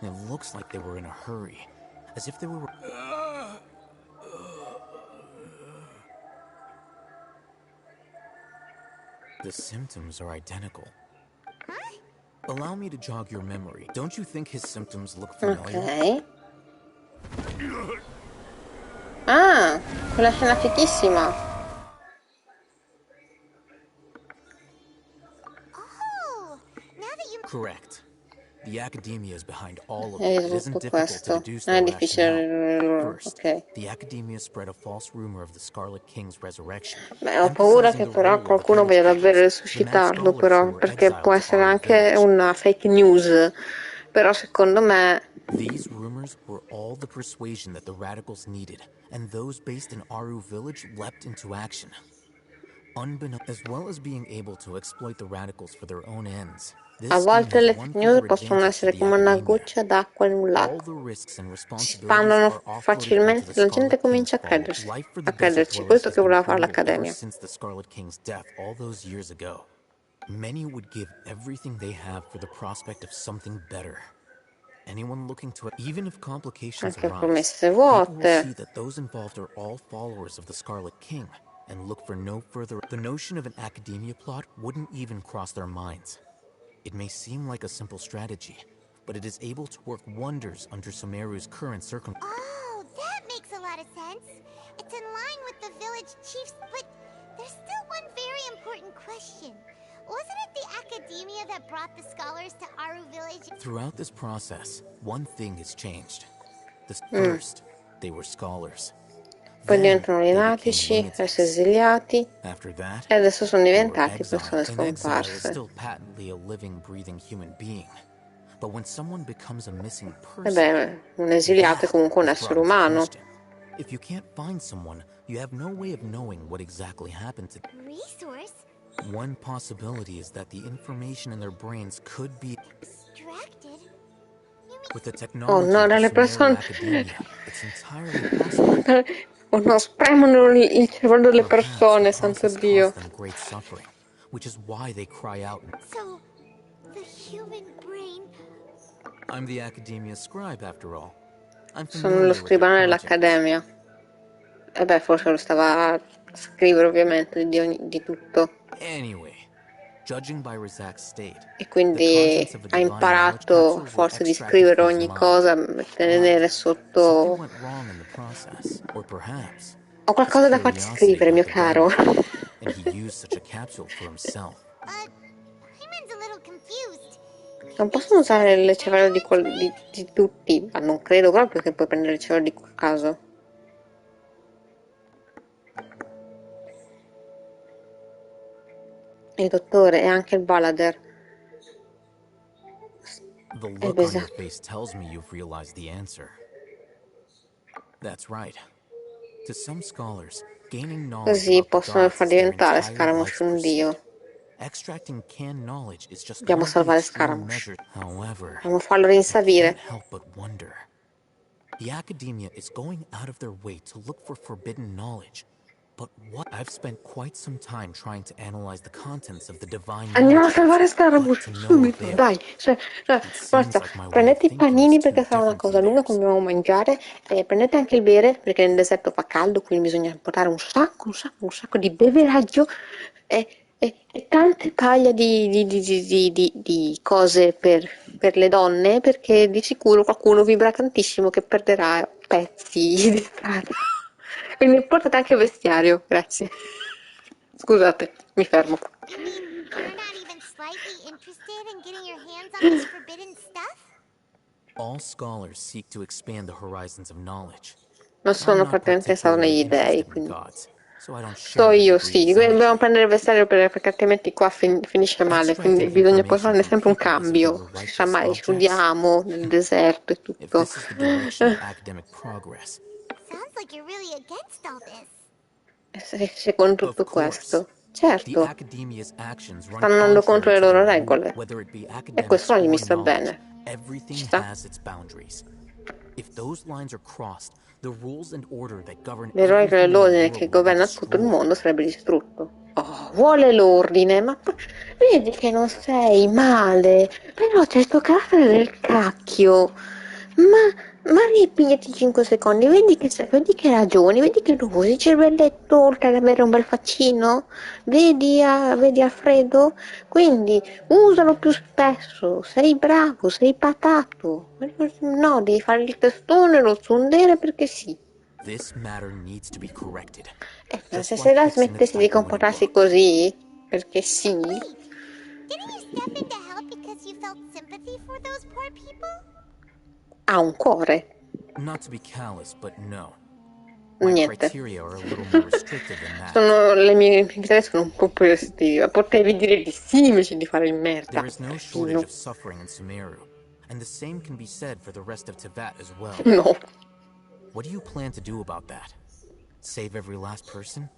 It looks like they were in a hurry. As if they were... The symptoms are identical. Allow me to jog your memory. Don't you think his symptoms look familiar? Ok. Ah, quella scena fichissima. Oh, now that you... Correct. The Academia is behind all of È it. It isn't tutto difficult to questo. deduce Non è their rationale. difficile. First, Ok. the Academia spread a false rumor of the Scarlet King's resurrection. Beh, ho paura che però qualcuno voglia davvero resuscitarlo, però, perché può essere anche una fake news. Però secondo me... These rumors were all the persuasion that the radicals needed, and those based in Aru village leapt into action. Unbeknownst, as well as being able to exploit the radicals for their own ends. A volte le fake news possono essere come una goccia d'acqua in un lago. Si espandano facilmente e la gente comincia a crederci. Questo che voleva fare l'Accademia. Many would give everything they have for the prospect of something better. Anyone looking to it, even if complications Anche arise, promesse people will vuote. see that those involved are all followers of the Scarlet King and look for no further. The notion of an Academia plot wouldn't even cross their minds. It may seem like a simple strategy, but it is able to work wonders under Sumeru's current circumstances. Oh, that makes a lot of sense. It's in line with the village chiefs, but there's still one very important question. Wasn't it the Academia that brought the scholars to Aru village? Throughout this process, one thing has changed. First, they were scholars. Poi diventano lunatici, adesso esiliati, e adesso sono diventati persone scomparse. E beh, un esiliato è comunque un essere umano. If you can't find someone, you have no way of knowing what exactly happened to them. Resource? One possibility is that the information in their brains could be extracted. With the technology dalle persone. It's entirely possible. Oh no, spremono il cervello delle persone, santo Dio. Great suffering, which is why they cry out. So, the human brain. I'm the Academia scribe, after all. Sono lo scrivano dell'Accademia. E beh, forse lo stava a scrivere ovviamente di tutto. Anyway, judging by Razak's state, e quindi ha imparato a forza di scrivere ogni cosa, tenere sotto. Ho qualcosa da farti scrivere, mio caro. Non possono usare il cervello di tutti, ma non credo proprio che puoi prendere il cervello di quel caso. il dottore e anche il Ballader. The look on your face tells me you've realized the answer. That's right. To some scholars, gaining knowledge Così about the possono gods far is their diventare entire Scaramouche life's un dio. pursuit. Extracting canned knowledge is just Dobbiamo one of the salvare extreme Scaramouche. measures. However, Dobbiamo farlo I rinsavire. can't help but wonder. The academia is going out of their way to look for forbidden knowledge. But what? I've spent quite some time trying to analyze the contents of the divine Andiamo a knowledge salvare Scaramouche to no subito, avail. dai. Forza, Like my way of prendete i thinking is panini too perché sarà una different cosa from lunga theirs. che dobbiamo mangiare. E prendete anche il bere perché nel deserto fa caldo, quindi bisogna portare un sacco di beveraggio e tante paglie di cose per le donne, perché di sicuro qualcuno vibra tantissimo che perderà pezzi di strada. Quindi portate anche vestiario, grazie. Scusate, mi fermo. You mean you're not even slightly interested in getting your hands on this forbidden stuff? All scholars seek to expand the horizons of knowledge. Non sono I'm not praticamente interessato negli dei, interested in quindi gods, so I don't so share their io, degree sì. of zealotry. Dobbiamo prendere il vestiario perché altrimenti qua finisce male, quindi bisogna portarne sempre un cambio. Si sa mai, studiamo nel deserto e If tutto. this is the direction of academic progress, Sounds like you're really against all this. Secondo tutto questo. Certo, academia's actions run stanno andando contro contrary le to loro their rule, regole. whether it be E academics questo non or mi sta knowledge. bene. Everything Ci sta. has its boundaries. If those lines are crossed, the rules and order that govern Le regole e everything in the l'ordine world che will be governa tutto il destroyed. mondo sarebbe distrutto. Oh, vuole l'ordine, ma vedi che non sei male. Però c'è sto carattere del cacchio. Ma ripigliati 5 secondi, vedi che ragioni, vedi che lo usi il cervelletto oltre ad avere un bel faccino. Vedi Alfredo? Quindi usalo più spesso, sei bravo, sei patato. No, devi fare il testone, lo zundere perché sì. This matter needs to be corrected. Se la smettessi di comportarsi così, perché sì. Didn't you step in to help because you felt sympathy for those poor people? Ha un cuore. Not to be callous, but no. My Niente. criteria are a little more restrictive than that. Le mie criteria sono un po' più restrittive. Potevi dire di sì invece di fare il merda. There is no shortage of suffering in Sumeru, and the same can be said for the rest of Teyvat as well. No. What do you plan to do about that? Save every last person?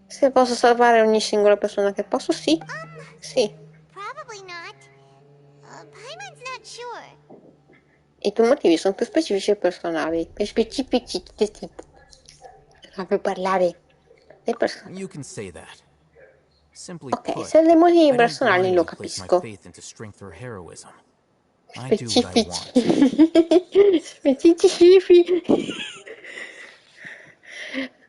Se posso salvare ogni singola persona che posso, sì. Sì. Probably not. Paimon's not sure. I tuoi motivi sono più specifici e personali. E specifici. Non puoi parlare dei personaggi. You can say that. Simply Ok, put, se dei motivi I don't personali lo blindly place my capisco. faith into strength or heroism. I do what I want. Specifici.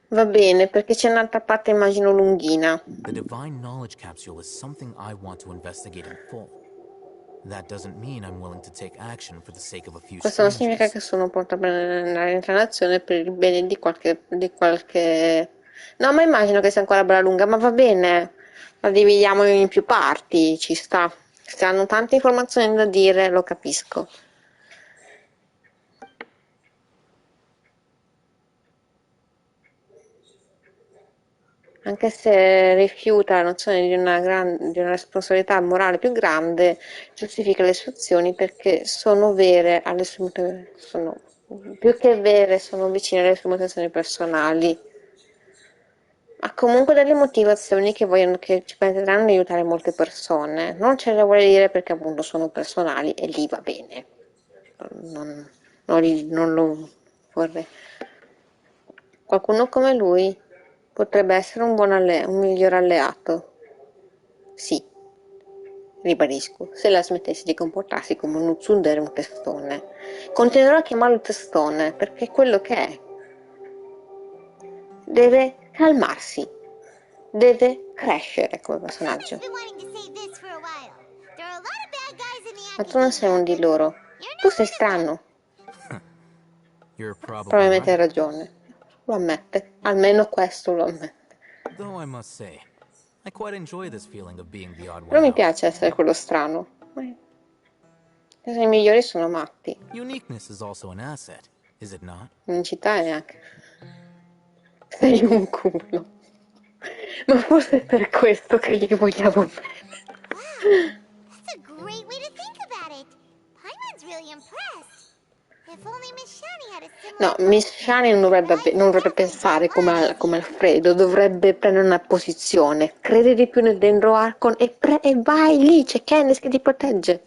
Va bene, perché c'è un'altra parte, immagino, lunghina. The divine knowledge capsule is something I want to investigate in full. That doesn't mean I'm willing to take action for the sake of a few Questo non strangers. significa che sono pronta per entrare in azione per il bene di qualche... No, ma immagino che sia ancora bella lunga, ma va bene. La dividiamo in più parti, ci sta. Se hanno tante informazioni da dire, lo capisco. Anche se rifiuta la nozione di una responsabilità morale più grande, giustifica le sue azioni perché sono vere alle sue sono più che vere, sono vicine alle sue motivazioni personali. Ha comunque delle motivazioni che ci permetteranno di aiutare molte persone. Non ce le vuole dire perché appunto sono personali e lì va bene. Non lo vorrei. Qualcuno come lui potrebbe essere un miglior alleato. Sì, ribadisco, se la smettessi di comportarsi come un tsundere e un testone. Continuerò a chiamarlo testone perché è quello che è. Deve calmarsi, deve crescere come personaggio. Ma tu non sei uno di loro. Tu sei strano. Probabilmente hai ragione. Lo ammette. Almeno questo lo ammette. Though I must say, I quite enjoy this feeling of being the odd Però one mi out. piace essere quello strano. I migliori sono matti. Uniqueness is also an asset, is it not? Unicità è anche... Sei un culo. Ma forse è per questo che gli vogliamo bene. That's a great way to think about it. Paimon's really impressed. If only Miss Shani had a No, similar Miss Shani non dovrebbe pensare come Alfredo, dovrebbe prendere una posizione, crede di più nel dentro Archon e vai lì, c'è Candice che ti protegge.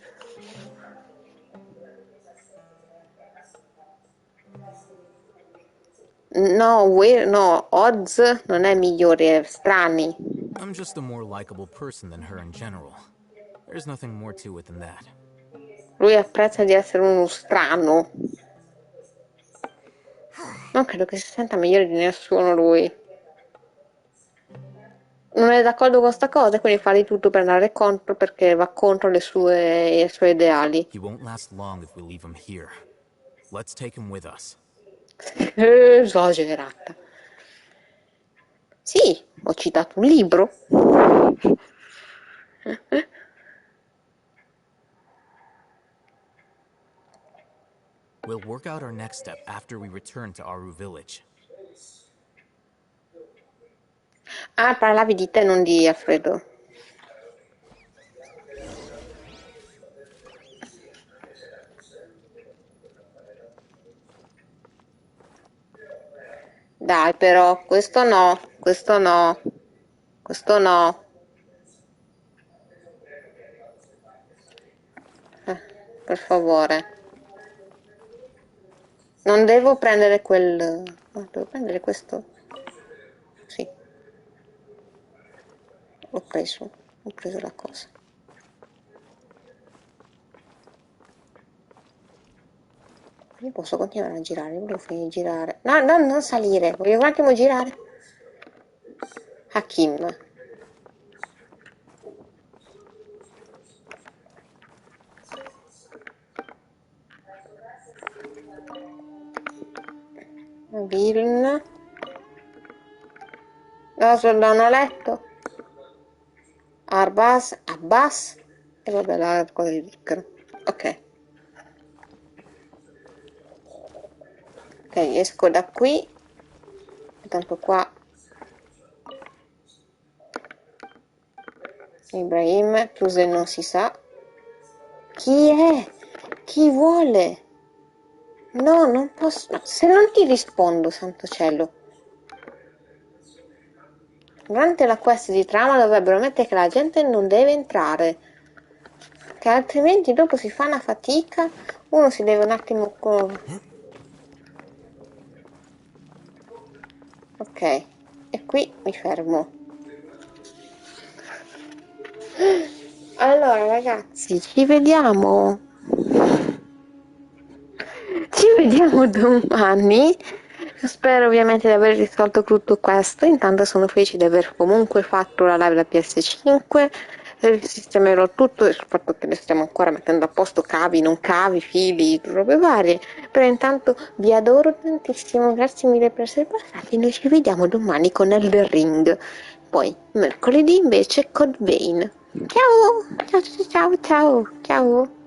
No, no, Oz non è migliore, è strani. I'm just a more likable person than her in general. There's nothing more to it than that. Lui apprezza di essere uno strano. Non credo che si senta migliore di nessuno lui. Non è d'accordo con sta cosa, quindi fa di tutto per andare contro, perché va contro i suoi ideali. He won't last long if we leave him here. Let's take him with us. Esagerata. Sì, ho citato un libro. We'll work out our next step after we return to Aru village. Ah, parlavi di te, non di Alfredo. Dai, però, questo no, questo no, questo no. Per favore. Non devo prendere quel... No, devo prendere questo? Sì. Ho preso la cosa. Io posso continuare a girare, volevo finire di girare. No, no, non salire, voglio un attimo girare. Hakim. Viln. No, non ho letto. Arbas, Abbas. E vabbè, la cosa di zucchero. Ok. Ok, esco da qui. Intanto qua. Ibrahim, Truse non si sa. Chi è? Chi vuole? No, non posso. No, se non ti rispondo, santo cielo. Durante la quest di trama dovrebbero mettere che la gente non deve entrare, che altrimenti dopo si fa una fatica, uno si deve un attimo... Ok, e qui mi fermo. Allora ragazzi, ci vediamo domani. Spero ovviamente di aver risolto tutto questo. Intanto sono felice di aver comunque fatto la live da PS5. Sistemerò tutto, soprattutto che stiamo ancora mettendo a posto cavi, non cavi, fili, robe varie. Però intanto vi adoro tantissimo, grazie mille per essere passati. Noi ci vediamo domani con Elden Ring. Poi mercoledì invece con Vane. Ciao, ciao, ciao, ciao, ciao.